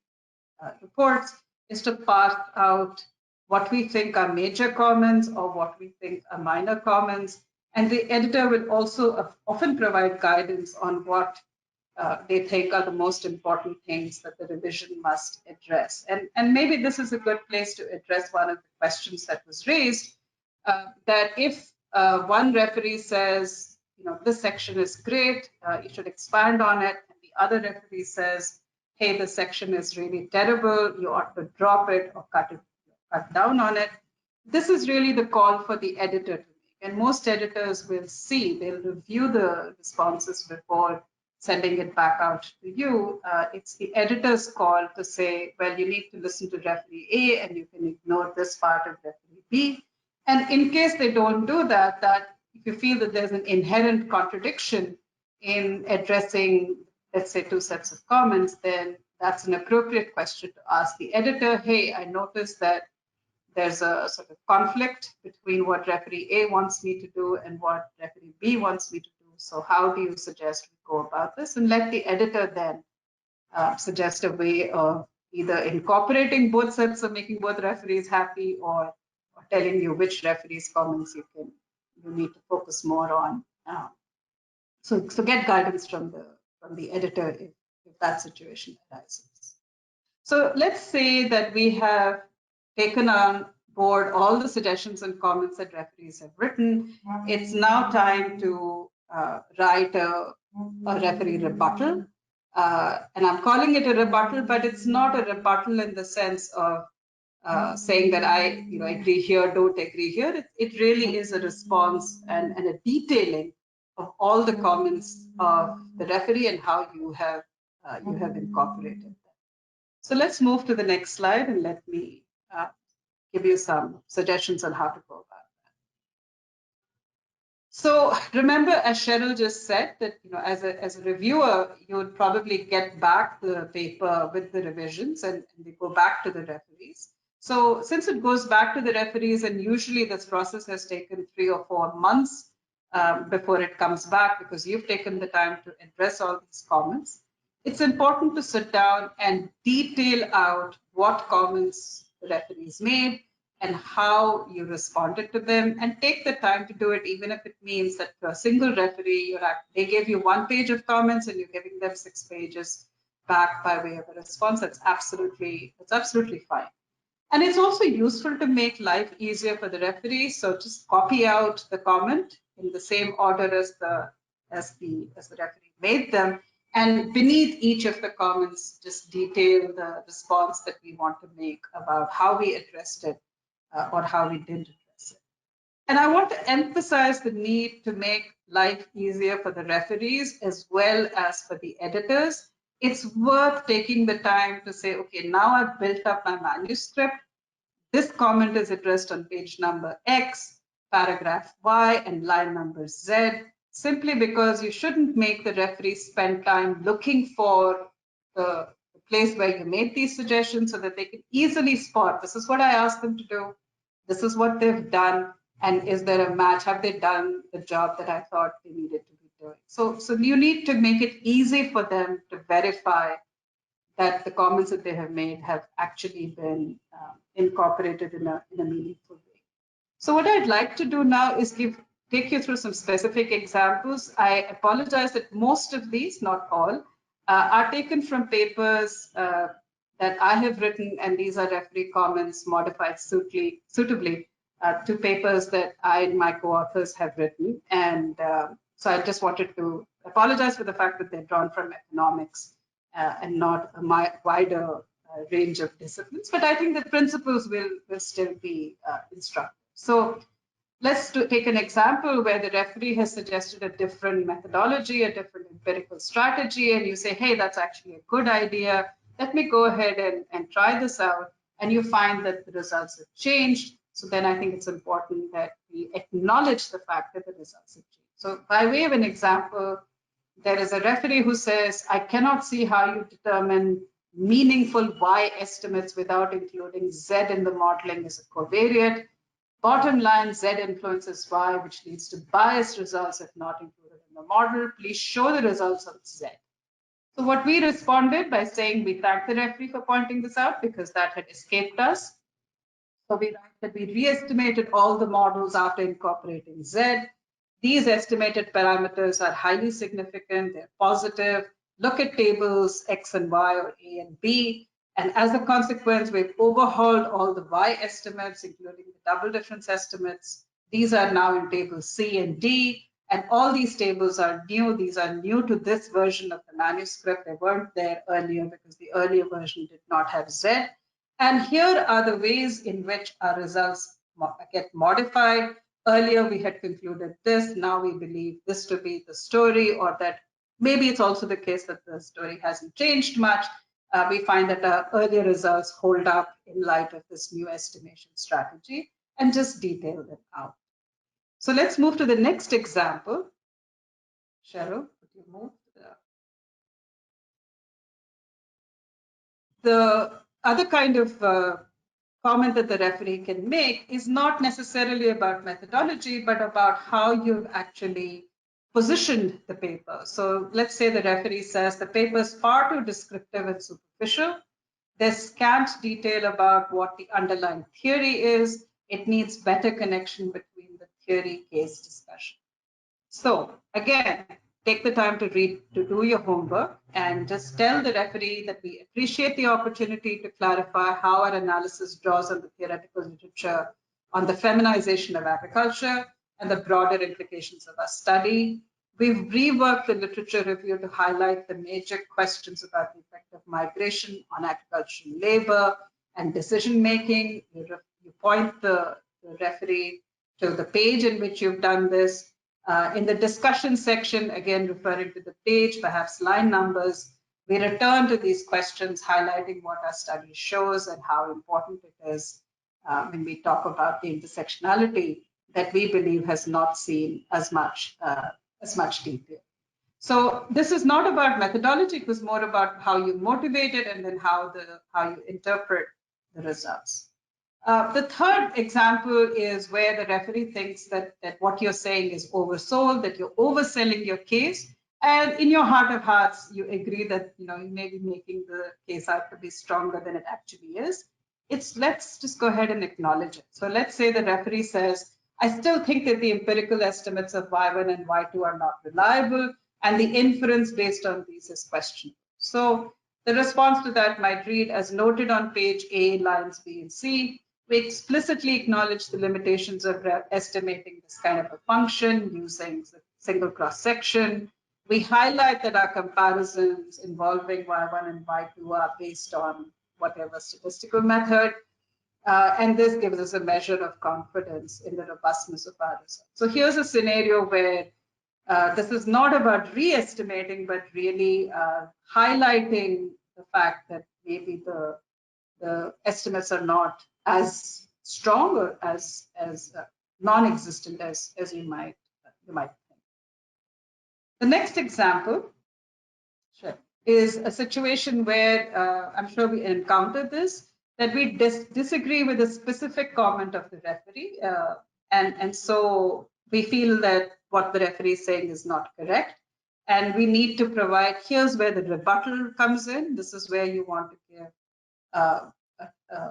reports is to parse out what we think are major comments or what we think are minor comments. And the editor will also often provide guidance on what they think are the most important things that the revision must address. And maybe this is a good place to address one of the questions that was raised, that if one referee says, this section is great, you should expand on it, and the other referee says, hey, this section is really terrible, you ought to drop it or cut down on it. This is really the call for the editor to make. And most editors will they'll review the responses before sending it back out to you. It's the editor's call to say, well, you need to listen to referee A and you can ignore this part of referee B. And in case they don't do that, if you feel that there's an inherent contradiction in addressing, let's say, two sets of comments, then that's an appropriate question to ask the editor. Hey, I noticed that there's a sort of conflict between what referee A wants me to do and what referee B wants me to do. So how do you suggest we go about this? And let the editor then suggest a way of either incorporating both sets of making both referees happy, or telling you which referee's comments you need to focus more on. So get guidance from the editor if that situation arises. So let's say that we have taken on board all the suggestions and comments that referees have written. It's now time to write a referee rebuttal. And I'm calling it a rebuttal, but it's not a rebuttal in the sense of saying that I agree here, don't agree here. It really is a response and a detailing of all the comments of the referee and how you have incorporated them. So let's move to the next slide and let me give you some suggestions on how to go about it. So remember, as Cheryl just said, that as a reviewer, you would probably get back the paper with the revisions and they go back to the referees. So since it goes back to the referees, and usually this process has taken 3 or 4 months before it comes back because you've taken the time to address all these comments, it's important to sit down and detail out what comments the referees made and how you responded to them, and take the time to do it, even if it means that for a single referee, they gave you 1 page of comments and you're giving them 6 pages back by way of a response. That's absolutely fine. And it's also useful to make life easier for the referee. So just copy out the comment in the same order as the referee made them. And beneath each of the comments, just detail the response that we want to make about how we addressed it or how we didn't address it. And I want to emphasize the need to make life easier for the referees as well as for the editors. It's worth taking the time to say, okay, now I've built up my manuscript. This comment is addressed on page number X, paragraph Y, and line number Z, simply because you shouldn't make the referee spend time looking for the place where you made these suggestions so that they can easily spot, this is what I asked them to do, this is what they've done, and is there a match? Have they done the job that I thought they needed to be doing? So you need to make it easy for them to verify that the comments that they have made have actually been incorporated in a meaningful way. So what I'd like to do now is take you through some specific examples. I apologize that most of these, not all, are taken from papers that I have written, and these are referee comments modified suitably to papers that I and my co-authors have written. And so I just wanted to apologize for the fact that they're drawn from economics and not a wider range of disciplines. But I think the principles will still be instructive. So let's take an example where the referee has suggested a different methodology, a different empirical strategy, and you say, hey, that's actually a good idea. Let me go ahead and try this out. And you find that the results have changed. So then I think it's important that we acknowledge the fact that the results have changed. So by way of an example, there is a referee who says, I cannot see how you determine meaningful Y estimates without including Z in the modeling as a covariate. Bottom line, Z influences Y, which leads to biased results if not included in the model. Please show the results of Z. So what we responded by saying we thank the referee for pointing this out because that had escaped us. So we write that we re-estimated all the models after incorporating Z. These estimated parameters are highly significant, they're positive. Look at tables X and Y or A and B. And as a consequence, we've overhauled all the Y estimates, including the double difference estimates. These are now in tables C and D. And all these tables are new. These are new to this version of the manuscript. They weren't there earlier because the earlier version did not have Z. And here are the ways in which our results get modified. Earlier, we had concluded this. Now we believe this to be the story, or that maybe it's also the case that the story hasn't changed much. We find that our earlier results hold up in light of this new estimation strategy, and just detail them out. So let's move to the next example. Cheryl, could you move? The other kind of comment that the referee can make is not necessarily about methodology, but about how you've actually positioned the paper. So let's say the referee says the paper is far too descriptive and superficial. There's scant detail about what the underlying theory is. It needs better connection between the theory case discussion. So again, take the time to do your homework, and just tell the referee that we appreciate the opportunity to clarify how our analysis draws on the theoretical literature on the feminization of agriculture and the broader implications of our study. We've reworked the literature review to highlight the major questions about the effect of migration on agricultural labor. and decision making. You point the referee to the page in which you've done this. In the discussion section, again referring to the page, perhaps line numbers, we return to these questions, highlighting what our study shows and how important it is when we talk about the intersectionality that we believe has not seen as much detail. So this is not about methodology, it was more about how you motivate it and then how you interpret the results. The third example is where the referee thinks that what you're saying is oversold, that you're overselling your case, and in your heart of hearts, you agree that you may be making the case out to be stronger than it actually is. Let's just go ahead and acknowledge it. So let's say the referee says, I still think that the empirical estimates of Y1 and Y2 are not reliable, and the inference based on these is questionable. So the response to that might read, as noted on page A, lines B and C, we explicitly acknowledge the limitations of estimating this kind of a function using single cross-section. We highlight that our comparisons involving Y1 and Y2 are based on whatever statistical method, and this gives us a measure of confidence in the robustness of our results. So here's a scenario where this is not about re-estimating, but really highlighting the fact that maybe the estimates are not as strong or as non-existent as you might think. The next example is a situation where I'm sure we encountered this, that we disagree with a specific comment of the referee, and so we feel that what the referee is saying is not correct, and we need to provide, here's where the rebuttal comes in. This is where you want to give a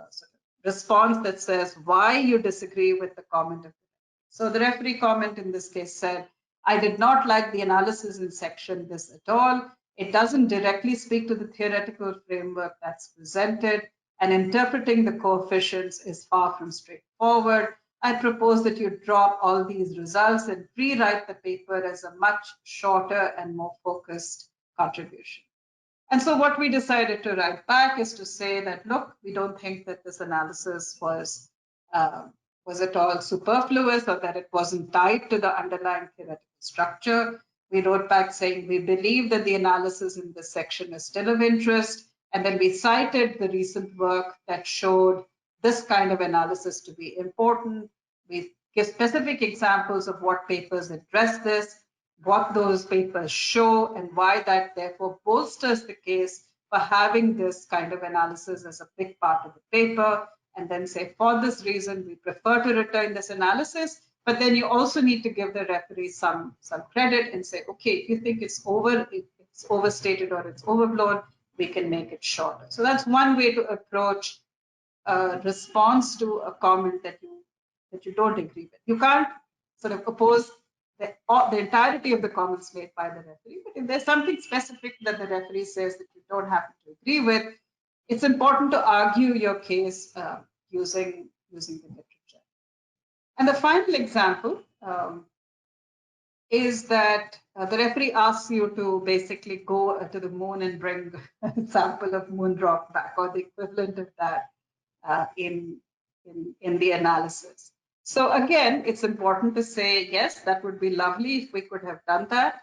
sort of response that says why you disagree with the comment of the referee. So the referee comment in this case said, I did not like the analysis in section this at all. It doesn't directly speak to the theoretical framework that's presented, and interpreting the coefficients is far from straightforward. I propose that you drop all these results and rewrite the paper as a much shorter and more focused contribution. And so what we decided to write back is to say that, look, we don't think that this analysis was at all superfluous or that it wasn't tied to the underlying theoretical structure. We wrote back saying we believe that the analysis in this section is still of interest. And then we cited the recent work that showed this kind of analysis to be important. We give specific examples of what papers address this, what those papers show, and why that therefore bolsters the case for having this kind of analysis as a big part of the paper, and then say, for this reason, we prefer to return this analysis. But then you also need to give the referee some credit and say, okay, if you think it's overstated or it's overblown, we can make it shorter. So that's one way to approach a response to a comment that you don't agree with. You can't sort of oppose the entirety of the comments made by the referee, but if there's something specific that the referee says that you don't happen to agree with, it's important to argue your case using the literature. And the final example is that the referee asks you to basically go to the moon and bring a sample of moon rock back, or the equivalent of that in the analysis. So again, it's important to say, yes, that would be lovely if we could have done that,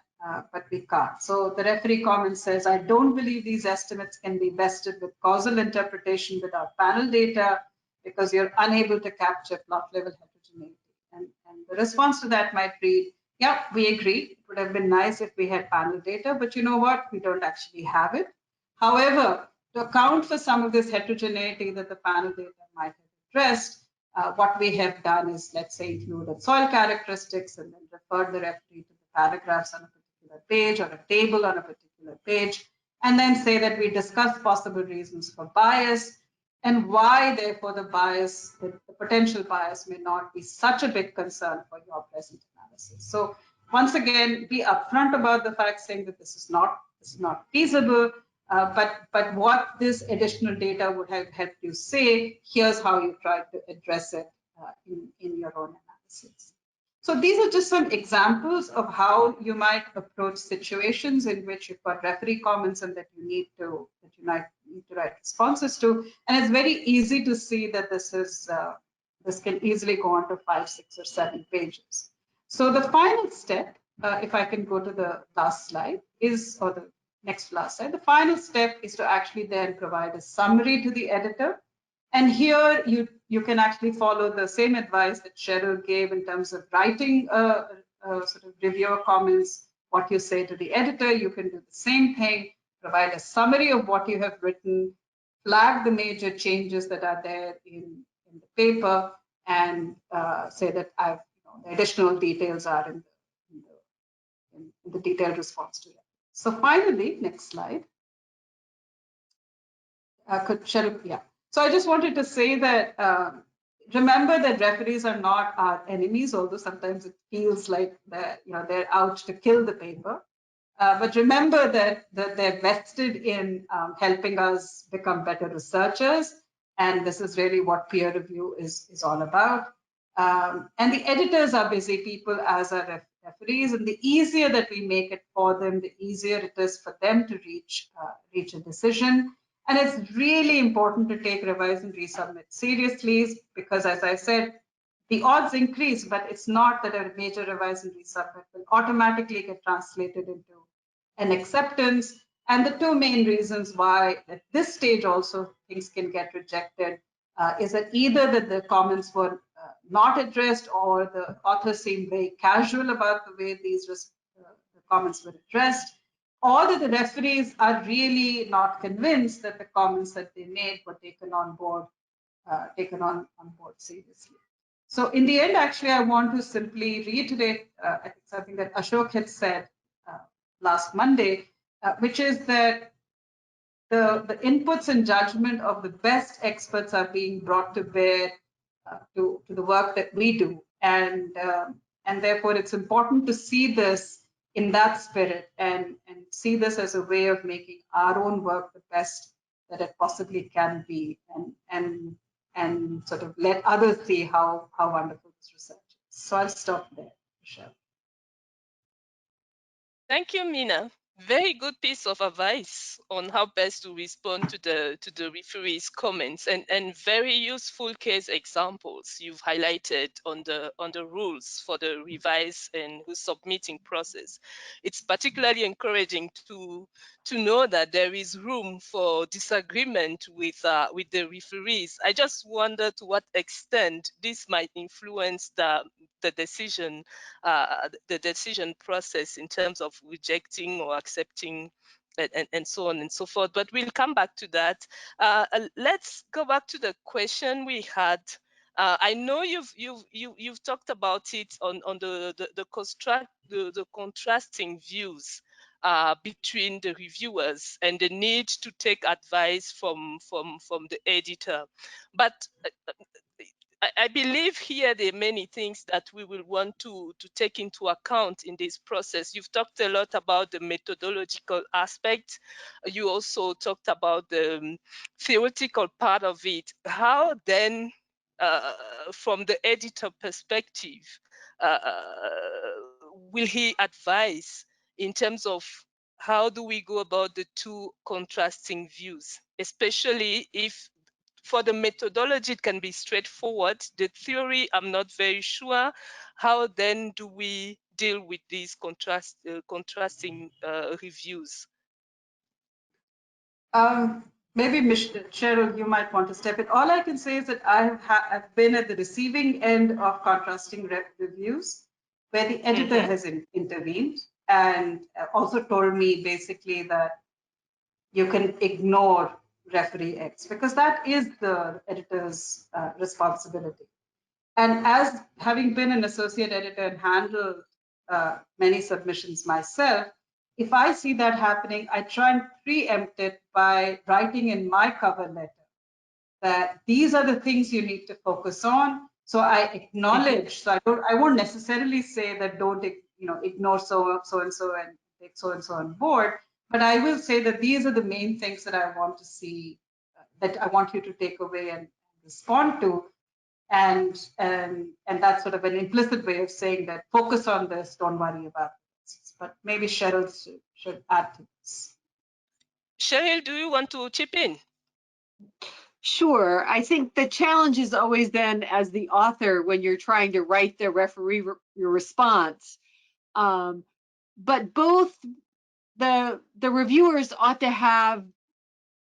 but we can't. So the referee comment says, I don't believe these estimates can be vested with causal interpretation without panel data because you're unable to capture plot level heterogeneity. And the response to that might read, yeah, we agree. It would have been nice if we had panel data, but you know what? We don't actually have it. However, to account for some of this heterogeneity that the panel data might have addressed, what we have done is, let's say, included soil characteristics and then referred the referee to the paragraphs on a particular page or a table on a particular page, and then say that we discuss possible reasons for bias and why, therefore, the potential bias may not be such a big concern for your present analysis. So once again, be upfront about the fact, saying that this is not feasible, but what this additional data would have helped you say, here's how you try to address it in your own analysis. So these are just some examples of how you might approach situations in which you've got referee comments and that you need to write responses to. And it's very easy to see that this can easily go on to 5, 6, or 7 pages. So the final step, if I can go to the last slide, or the next last slide, the final step is to actually then provide a summary to the editor. And here you can actually follow the same advice that Cheryl gave in terms of writing sort of reviewer comments, what you say to the editor. You can do the same thing, provide a summary of what you have written, flag the major changes that are there in the paper, and say that the additional details are in the detailed response to it. So finally, next slide. Cheryl, yeah. So I just wanted to say that remember that referees are not our enemies, although sometimes it feels like they're out to kill the paper. But remember that they're vested in helping us become better researchers, and this is really what peer review is all about. And the editors are busy people, as are referees, and the easier that we make it for them, the easier it is for them to reach a decision. And it's really important to take revise and resubmit seriously, because as I said, the odds increase, but it's not that a major revise and resubmit will automatically get translated into an acceptance. And the two main reasons why at this stage also things can get rejected is that either that the comments were not addressed, or the author seemed very casual about the way these the comments were addressed, or that the referees are really not convinced that the comments that they made were taken on board seriously. So in the end, actually, I want to simply reiterate I think something that Ashok had said last Monday, which is that the inputs and judgment of the best experts are being brought to bear to the work that we do. And therefore, it's important to see this in that spirit, and see this as a way of making our own work the best that it possibly can be, and sort of let others see how wonderful this research is. So I'll stop there, Michelle. Thank you, Mina. Very good piece of advice on how best to respond to the referee's comments, and very useful case examples you've highlighted on the rules for the revise and submitting process. It's particularly encouraging to know that there is room for disagreement with the referees. I just wonder to what extent this might influence the decision process in terms of rejecting or accepting, and so on and so forth. But we'll come back to that. Let's go back to the question we had. I know you've talked about it on the contrasting views between the reviewers and the need to take advice from the editor. But I believe here there are many things that we will want to take into account in this process. You've talked a lot about the methodological aspect. You also talked about the theoretical part of it. How then, from the editor perspective, will he advise in terms of how do we go about the two contrasting views, especially if for the methodology, it can be straightforward. The theory, I'm not very sure. How then do we deal with these contrasting reviews? Maybe Cheryl, you might want to step in. All I can say is that I've been at the receiving end of contrasting reviews, where the editor has intervened and also told me basically that you can ignore referee X, because that is the editor's responsibility. And as having been an associate editor and handled many submissions myself, if I see that happening, I try and preempt it by writing in my cover letter that these are the things you need to focus on. So I acknowledge. So I won't necessarily say that don't ignore so and so and take so and so on board. But I will say that these are the main things that I want to see, that I want you to take away and respond to. And that's sort of an implicit way of saying that focus on this, don't worry about this. But maybe Cheryl should add to this. Cheryl, do you want to chip in? Sure. I think the challenge is always then, as the author, when you're trying to write the referee your response. But both the reviewers ought to have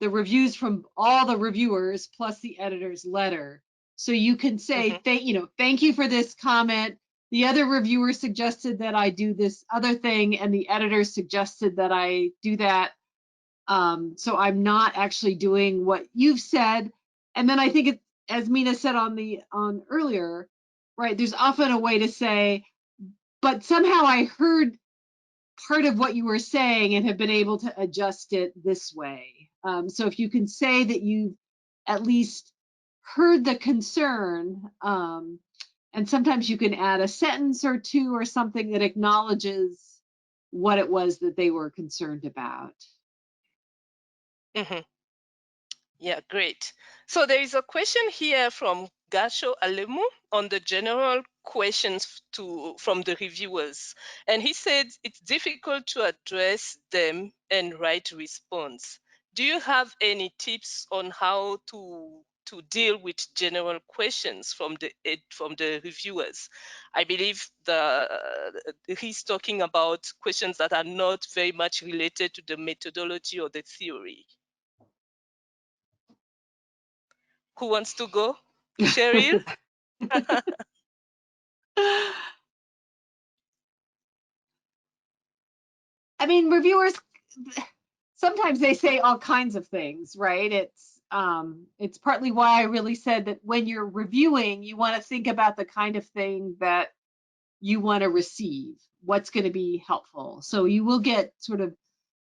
the reviews from all the reviewers plus the editor's letter. So you can say, thank you for this comment. The other reviewer suggested that I do this other thing, and the editor suggested that I do that. So I'm not actually doing what you've said. And then I think it, as Mina said on earlier, right, there's often a way to say, but somehow I heard part of what you were saying and have been able to adjust it this way. So if you can say that you've at least heard the concern, and sometimes you can add a sentence or two or something that acknowledges what it was that they were concerned about. Yeah, great. So there is a question here from Gasho Alemu on the general questions from the reviewers. And he said it's difficult to address them and write response. Do you have any tips on how to deal with general questions from the reviewers? I believe he's talking about questions that are not very much related to the methodology or the theory. Who wants to go? Cheryl? I mean, reviewers, sometimes they say all kinds of things, right? It's partly why I really said that when you're reviewing, you want to think about the kind of thing that you want to receive, what's going to be helpful. So you will get sort of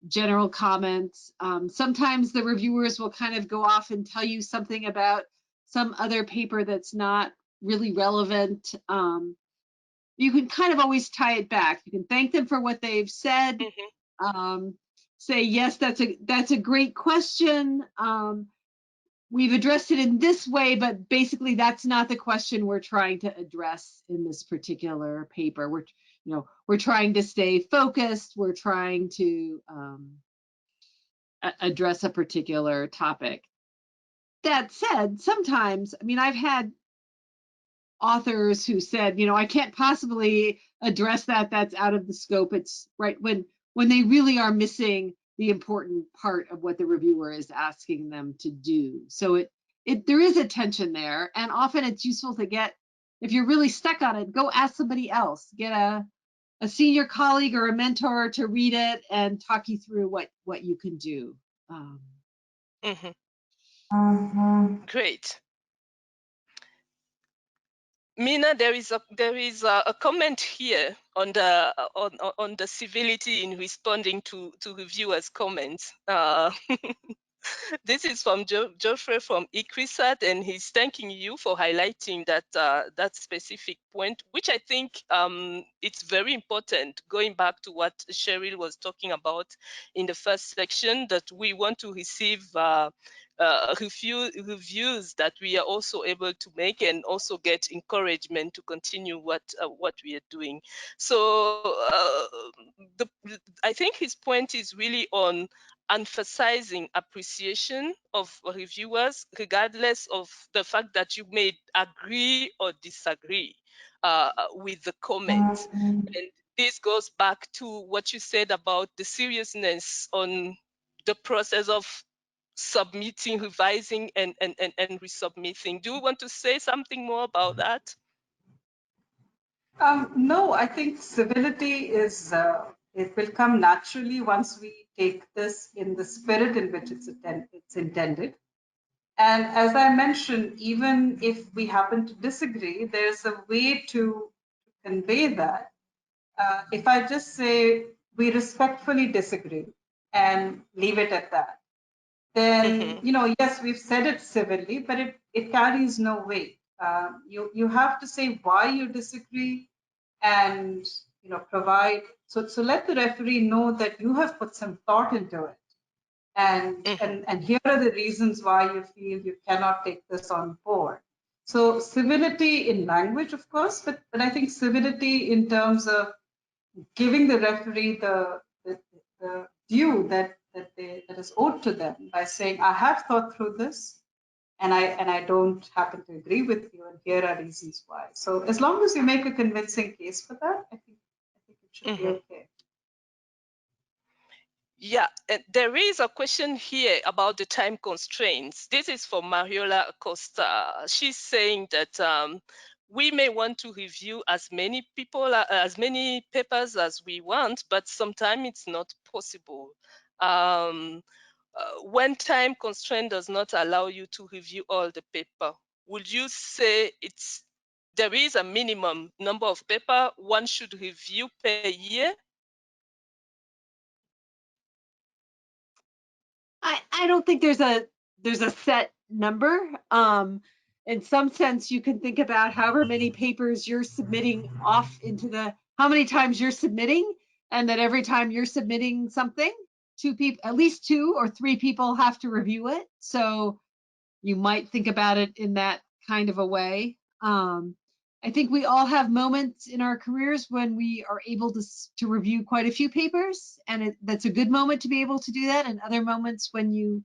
general comments. Sometimes the reviewers will kind of go off and tell you something about some other paper that's not really relevant. You can kind of always tie it back. You can thank them for what they've said. Say, yes, that's a great question. We've addressed it in this way, but basically that's not the question we're trying to address in this particular paper. We're trying to stay focused. We're trying to address a particular topic. That said, sometimes, I mean, I've had authors who said, I can't possibly address that. That's out of the scope. It's right when they really are missing the important part of what the reviewer is asking them to do. So there is a tension there, and often it's useful to get, if you're really stuck on it, go ask somebody else, get a senior colleague or a mentor to read it and talk you through what you can do. Great. Mina, there is a comment here on the civility in responding to reviewers' comments. This is from Geoffrey from IFPRI, and he's thanking you for highlighting that specific point, which I think it's very important, going back to what Cheryl was talking about in the first section, that we want to receive reviews that we are also able to make and also get encouragement to continue what we are doing. So I think his point is really on emphasizing appreciation of reviewers, regardless of the fact that you may agree or disagree with the comments. And this goes back to what you said about the seriousness on the process of submitting, revising, and resubmitting. Do you want to say something more about that? No, I think civility it will come naturally once we take this in the spirit in which it's intended. And as I mentioned, even if we happen to disagree, there's a way to convey that. If I just say we respectfully disagree and leave it at that, then yes, we've said it civilly, but it carries no weight. You have to say why you disagree, and provide so let the referee know that you have put some thought into it, and here are the reasons why you feel you cannot take this on board. So civility in language, of course, but I think civility in terms of giving the referee the view that that is owed to them by saying, I have thought through this, and I don't happen to agree with you, and here are reasons why. So as long as you make a convincing case for that, I think it should be okay. Yeah, and there is a question here about the time constraints. This is for Mariola Acosta. She's saying that we may want to review as many as many papers as we want, but sometimes it's not possible. When time constraint does not allow you to review all the paper, would you say there is a minimum number of paper one should review per year? I don't think there's a set number. In some sense, you can think about however many papers you're submitting off into how many times you're submitting, and that every time you're submitting something, at least 2 or 3 people have to review it. So you might think about it in that kind of a way. I think we all have moments in our careers when we are able to review quite a few papers, and that's a good moment to be able to do that, and other moments when you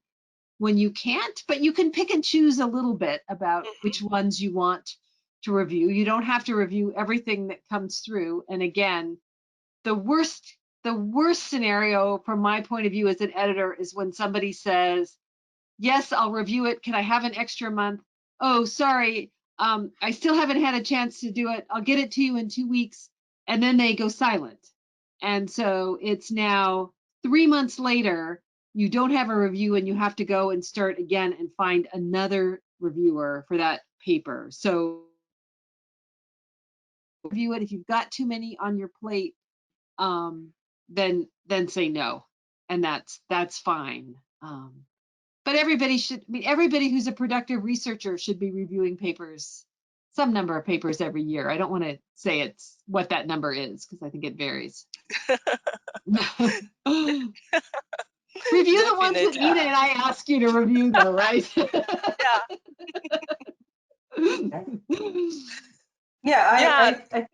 can't, but you can pick and choose a little bit about which ones you want to review. You don't have to review everything that comes through. And again, the worst scenario from my point of view as an editor is when somebody says, yes, I'll review it. Can I have an extra month? Oh, sorry. I still haven't had a chance to do it. I'll get it to you in 2 weeks. And then they go silent. And so it's now 3 months later, you don't have a review and you have to go and start again and find another reviewer for that paper. So review it. If you've got too many on your plate, then say no. And that's fine. But everybody who's a productive researcher should be reviewing papers, some number of papers every year. I don't want to say it's what that number is because I think it varies. Review the ones that Nina and I ask you to review, though, right? I think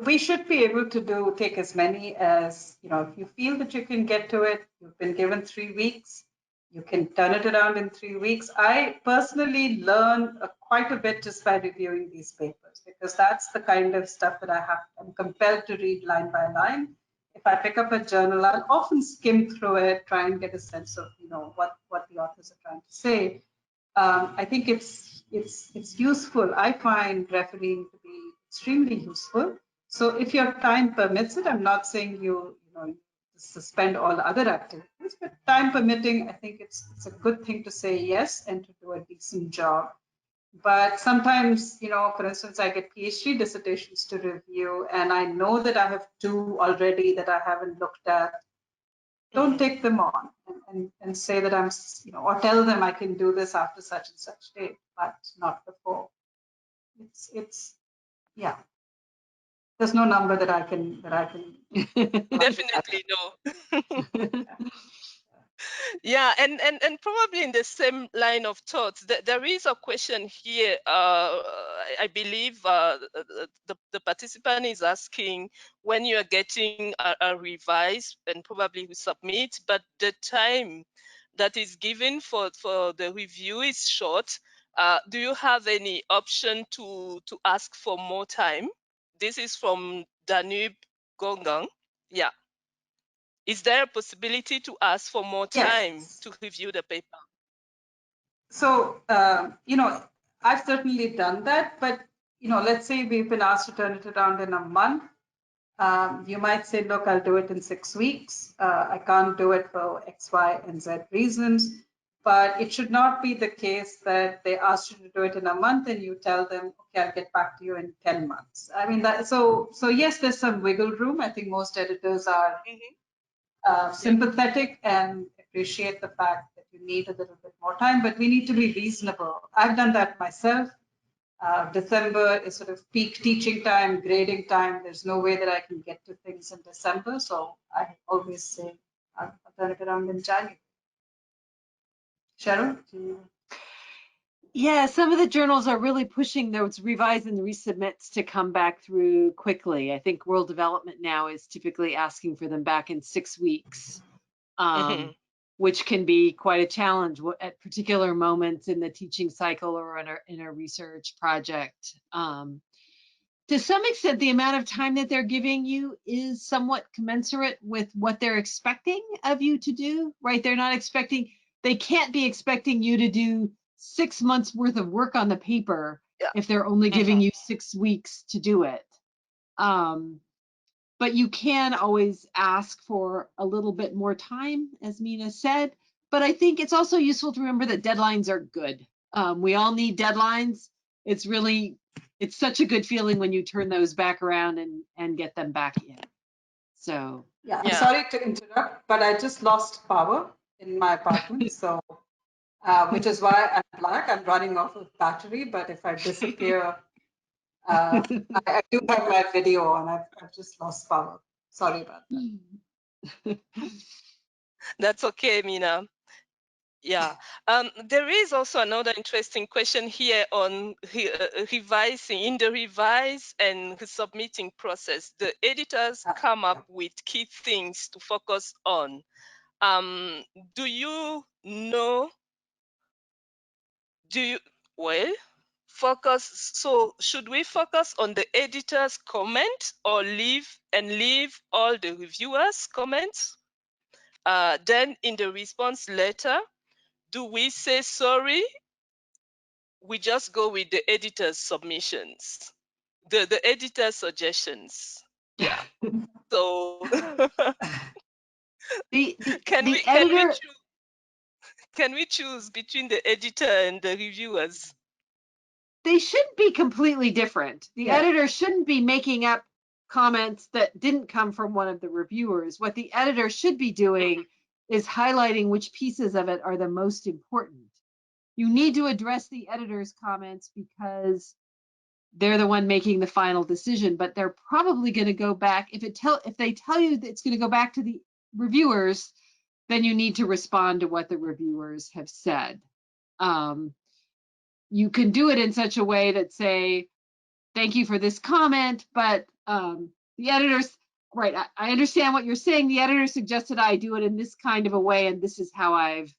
we should be able to take as many as, if you feel that you can get to it, you've been given 3 weeks, you can turn it around in 3 weeks. I personally learn quite a bit just by reviewing these papers, because that's the kind of stuff that I'm compelled to read line by line. If I pick up a journal, I'll often skim through it, try and get a sense of, what the authors are trying to say. I think it's useful. I find refereeing to be extremely useful. So if your time permits it, I'm not saying you suspend all other activities, but time permitting, I think it's a good thing to say yes and to do a decent job. But sometimes, for instance, I get PhD dissertations to review, and I know that I have 2 already that I haven't looked at. Don't take them on and say that I'm, or tell them I can do this after such and such date, but not before. Yeah. There's no number that I can. Definitely no. Yeah, and probably in the same line of thoughts, there is a question here. I believe the participant is asking when you are getting a revise and probably we submit, but the time that is given for the review is short. Do you have any option to ask for more time? This is from Danube Gongang. Yeah. Is there a possibility to ask for more time to review the paper? So, I've certainly done that, but, let's say we've been asked to turn it around in a month. You might say, look, I'll do it in 6 weeks. I can't do it for X, Y, and Z reasons. But it should not be the case that they ask you to do it in a month and you tell them, okay, I'll get back to you in 10 months. I mean, so yes, there's some wiggle room. I think most editors are sympathetic and appreciate the fact that you need a little bit more time, but we need to be reasonable. I've done that myself. December is sort of peak teaching time, grading time. There's no way that I can get to things in December. So I always say I'll turn it around in January. Cheryl? Yeah, some of the journals are really pushing those revise and resubmits to come back through quickly. I think World Development now is typically asking for them back in 6 weeks. which can be quite a challenge at particular moments in the teaching cycle or in a research project. To some extent, the amount of time that they're giving you is somewhat commensurate with what they're expecting of you to do, right? They can't be expecting you to do 6 months worth of work on the paper Yeah. if they're only giving you 6 weeks to do it. But you can always ask for a little bit more time, as Mina said. But I think it's also useful to remember that deadlines are good. We all need deadlines. It's such a good feeling when you turn those back around and get them back in. So Yeah, Yeah. sorry to interrupt, but I just lost power in my apartment. So, which is why I'm black. I'm running off of battery, but if I disappear, I do have my video on. I've just lost power. Sorry about that. That's okay, Mina. Yeah. There is also another interesting question here on revising. In the revise and submitting process, the editors come up with key things to focus on. Do you know? Focus? So should we focus on the editor's comment or leave all the reviewers' comments? Then in the response letter, do we say sorry? We just go with the editor's submissions, the editor's suggestions. Yeah. So the editor, can we choose between the editor and the reviewers? they shouldn't be completely different. The editor shouldn't be making up comments that didn't come from one of the reviewers. What the editor should be doing is highlighting which pieces of it are the most important. You need to address the editor's comments because they're the one making the final decision, but they're probably going to go back. If they tell you that it's going to go back to the reviewers, then you need to respond to what the reviewers have said. You can do it in such a way that say, thank you for this comment, but the editors, right, I understand what you're saying. The editor suggested I do it in this kind of a way, and this is how I've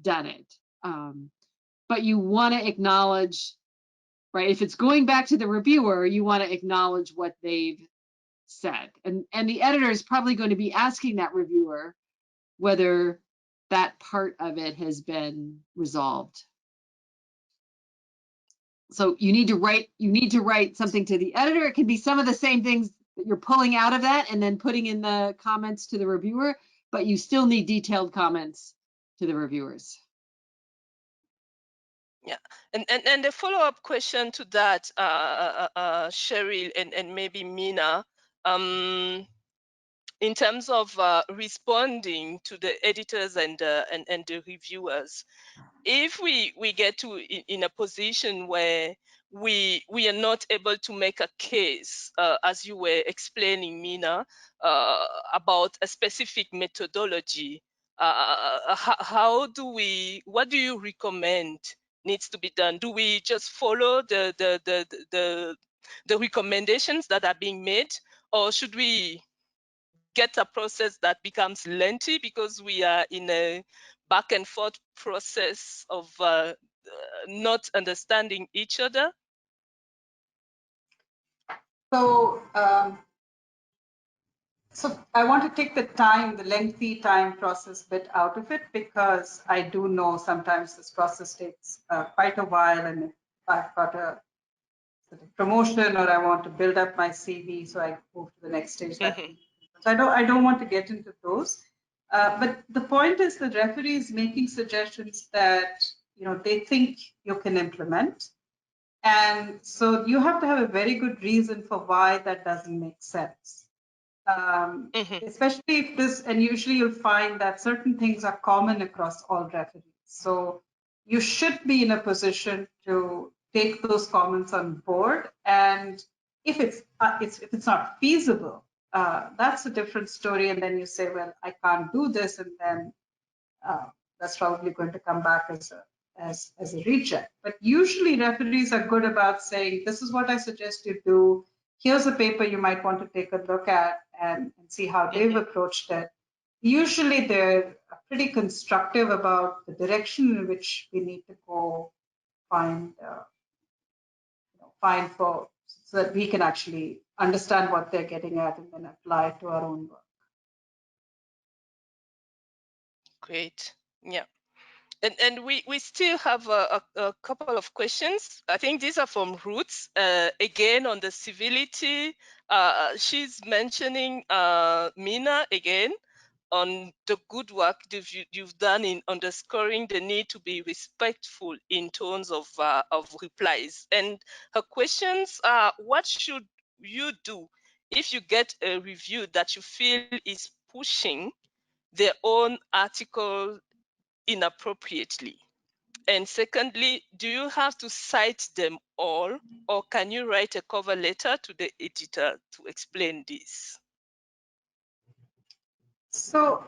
done it. But you want to acknowledge, right, if it's going back to the reviewer, you want to acknowledge what they've said. And the editor is probably going to be asking that reviewer whether that part of it has been resolved. So you need to write something to the editor. It can be some of the same things that you're pulling out of that and then putting in the comments to the reviewer, but you still need detailed comments to the reviewers. Yeah, and the follow-up question to that, Cheryl and maybe Mina, in terms of responding to the editors and the reviewers, if we get to in a position where we are not able to make a case, as you were explaining, Mina, about a specific methodology, what do you recommend needs to be done? Do we just follow the recommendations that are being made, or should we get a process that becomes lengthy because we are in a back and forth process of not understanding each other? So, so I want to take the lengthy time process bit out of it, because I do know sometimes this process takes quite a while, and if I've got a sort of promotion or I want to build up my CV, so I move to the next stage. So I don't want to get into those. But the point is, the referee is making suggestions that they think you can implement, and so you have to have a very good reason for why that doesn't make sense. Especially if this, and usually you'll find that certain things are common across all referees. So you should be in a position to take those comments on board. And if it's not feasible, that's a different story. And then you say, well, I can't do this, and then that's probably going to come back as a reject. But usually referees are good about saying, this is what I suggest you do. Here's a paper you might want to take a look at and see how they've approached it. Usually they're pretty constructive about the direction in which we need to go find for, so that we can actually understand what they're getting at and then apply it to our own work. Great. Yeah. And we still have a couple of questions. I think these are from Roots. Again, on the civility, she's mentioning Mina again on the good work you've done in underscoring the need to be respectful in tones of replies. And her questions are, what should you do if you get a review that you feel is pushing their own article inappropriately? And secondly, do you have to cite them all, or can you write a cover letter to the editor to explain this? So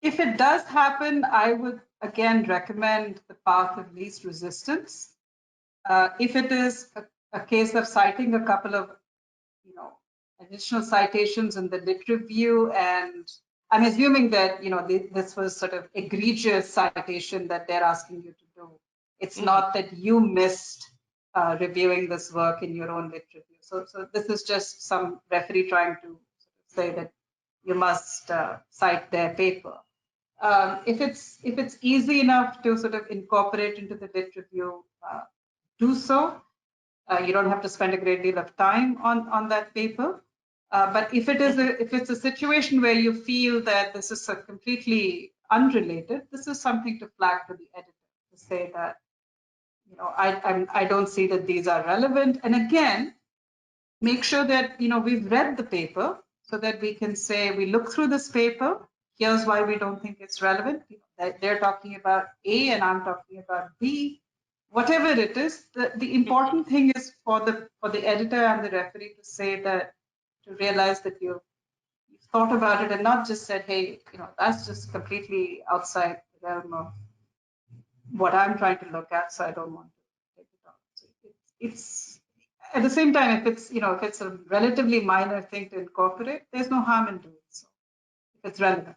if it does happen, I would again recommend the path of least resistance. If it is a case of citing a couple of additional citations in the lit review, and I'm assuming that this was sort of egregious citation that they're asking you to do. It's not that you missed reviewing this work in your own lit review. So this is just some referee trying to say that you must cite their paper. If it's easy enough to sort of incorporate into the lit review, do so. You don't have to spend a great deal of time on that paper. But if it's a situation where you feel that this is completely unrelated, this is something to flag to the editor to say that I don't see that these are relevant. And again, make sure that we've read the paper so that we can say we look through this paper. Here's why we don't think it's relevant. They're talking about A and I'm talking about B. Whatever it is, the important thing is for the editor and the referee to say that, to realize that you've thought about it and not just said, hey, that's just completely outside the realm of what I'm trying to look at, so I don't want to take it on. So it's at the same time, if it's a relatively minor thing to incorporate, there's no harm in doing so if it's relevant.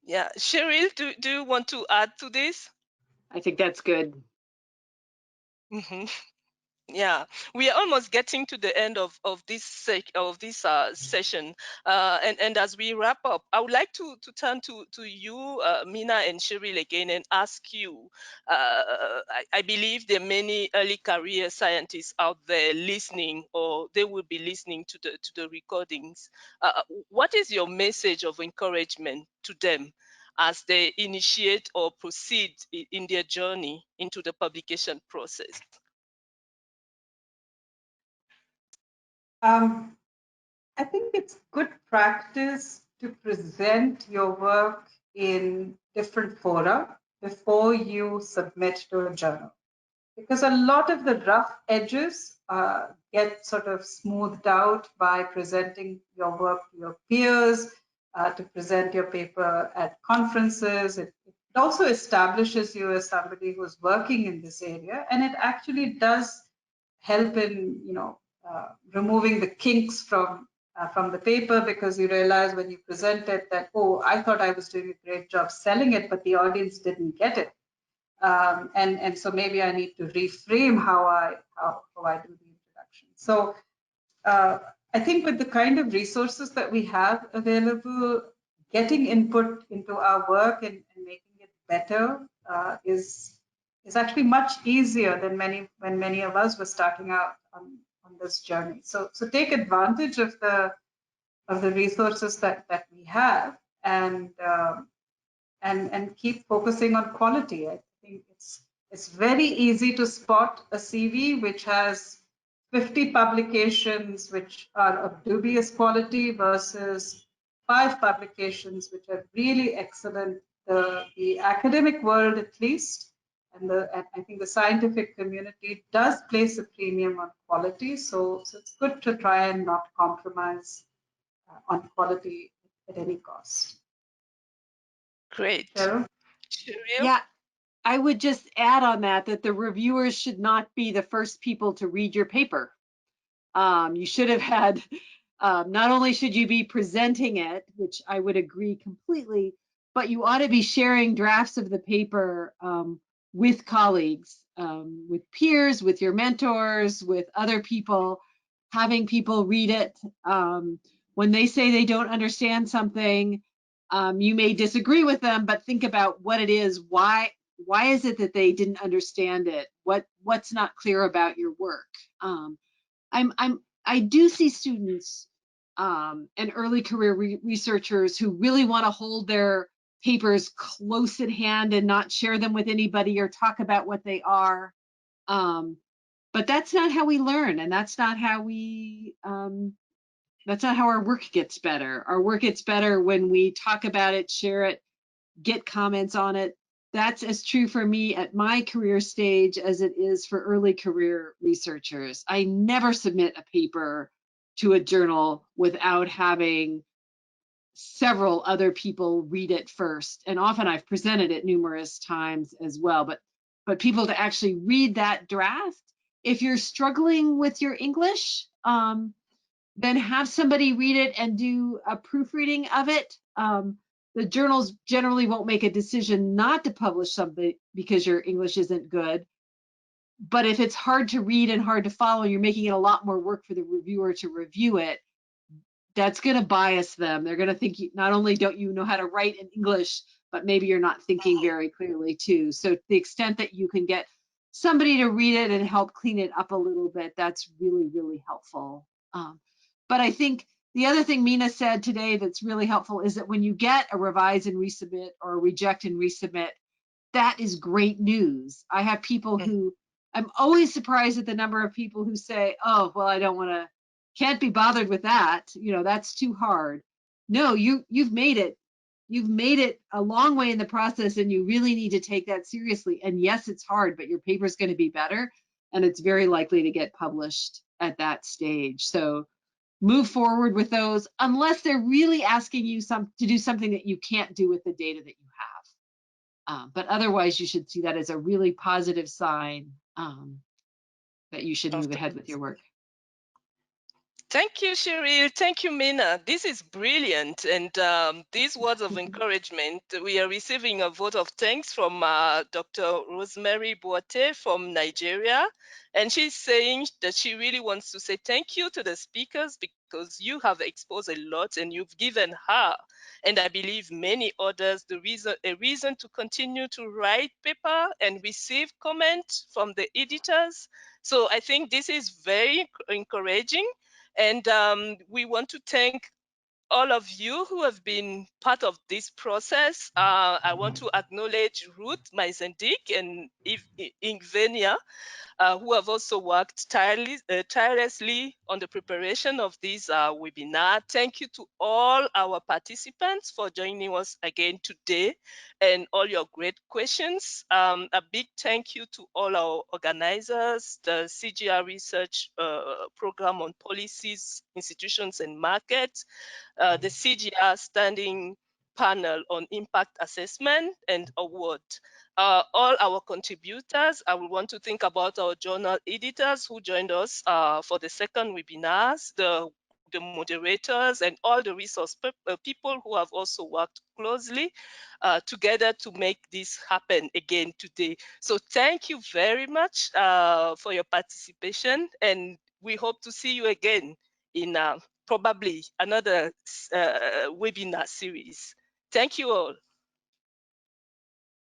Yeah, Cheryl, do you want to add to this? I think that's good. Yeah, we are almost getting to the end of this session, and as we wrap up, I would like to turn to you, Mina and Cheryl, again, and ask you. I believe there are many early career scientists out there listening, or they will be listening to the recordings. What is your message of encouragement to them as they initiate or proceed in their journey into the publication process? I think it's good practice to present your work in different fora before you submit to a journal, because a lot of the rough edges get sort of smoothed out by presenting your work to your peers, to present your paper at conferences. It also establishes you as somebody who's working in this area, and it actually does help in removing the kinks from the paper, because you realize when you present it that, oh, I thought I was doing a great job selling it, but the audience didn't get it. And so maybe I need to reframe how I do the introduction. So I think with the kind of resources that we have available, getting input into our work and making it better is actually much easier than when many of us were starting out on this journey. So take advantage of the resources that we have, and keep focusing on quality. I think it's very easy to spot a CV which has 50 publications which are of dubious quality versus 5 publications which are really excellent. The academic world, at least, and I think the scientific community does place a premium on quality. So it's good to try and not compromise on quality at any cost. Great. Cheryl? Yeah, I would just add on that the reviewers should not be the first people to read your paper. You should have had Not only should you be presenting it, which I would agree completely, but you ought to be sharing drafts of the paper with colleagues, with peers, with your mentors, with other people, having people read it. When they say they don't understand something, you may disagree with them, but think about what it is. Why is it that they didn't understand it? What's not clear about your work? I do see students and early career researchers who really want to hold their papers close at hand and not share them with anybody or talk about what they are. But that's not how we learn, and that's not how our work gets better. Our work gets better when we talk about it, share it, get comments on it. That's as true for me at my career stage as it is for early career researchers. I never submit a paper to a journal without having several other people read it first. And often I've presented it numerous times as well, but people to actually read that draft. If you're struggling with your English, then have somebody read it and do a proofreading of it. The journals generally won't make a decision not to publish something because your English isn't good. But if it's hard to read and hard to follow, you're making it a lot more work for the reviewer to review it. That's going to bias them. They're going to think not only don't you know how to write in English, but maybe you're not thinking very clearly too. So to the extent that you can get somebody to read it and help clean it up a little bit, that's really, really helpful. But I think the other thing Mina said today that's really helpful is that when you get a revise and resubmit or a reject and resubmit, that is great news. I have people who, I'm always surprised at the number of people who say, oh, well, I don't want to, can't be bothered with that. You know, that's too hard. No, you've made it. You've made it a long way in the process, and you really need to take that seriously. And yes, it's hard, but your paper's going to be better, and it's very likely to get published at that stage. So move forward with those unless they're really asking you to do something that you can't do with the data that you have. But otherwise, you should see that as a really positive sign that you should move ahead with your work. Thank you, Cheryl. Thank you, Mina. This is brilliant. And these words of encouragement, we are receiving a vote of thanks from Dr. Rosemary Boate from Nigeria. And she's saying that she really wants to say thank you to the speakers because you have exposed a lot and you've given her, and I believe many others, a reason to continue to write paper and receive comment from the editors. So I think this is very encouraging. And we want to thank all of you who have been part of this process. I want to acknowledge Ruth Meisendick and Ingvenia, who have also worked tirelessly on the preparation of this webinar. Thank you to all our participants for joining us again today and all your great questions. A big thank you to all our organizers, the CGR Research Program on Policies, Institutions and Markets, the CGR Standing Panel on Impact Assessment and Award. All our contributors. I will want to think about our journal editors who joined us for the second webinars, the moderators, and all the resource people who have also worked closely together to make this happen again today. So thank you very much for your participation, and we hope to see you again in probably another webinar series. Thank you all.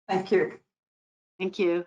Thank you. Thank you.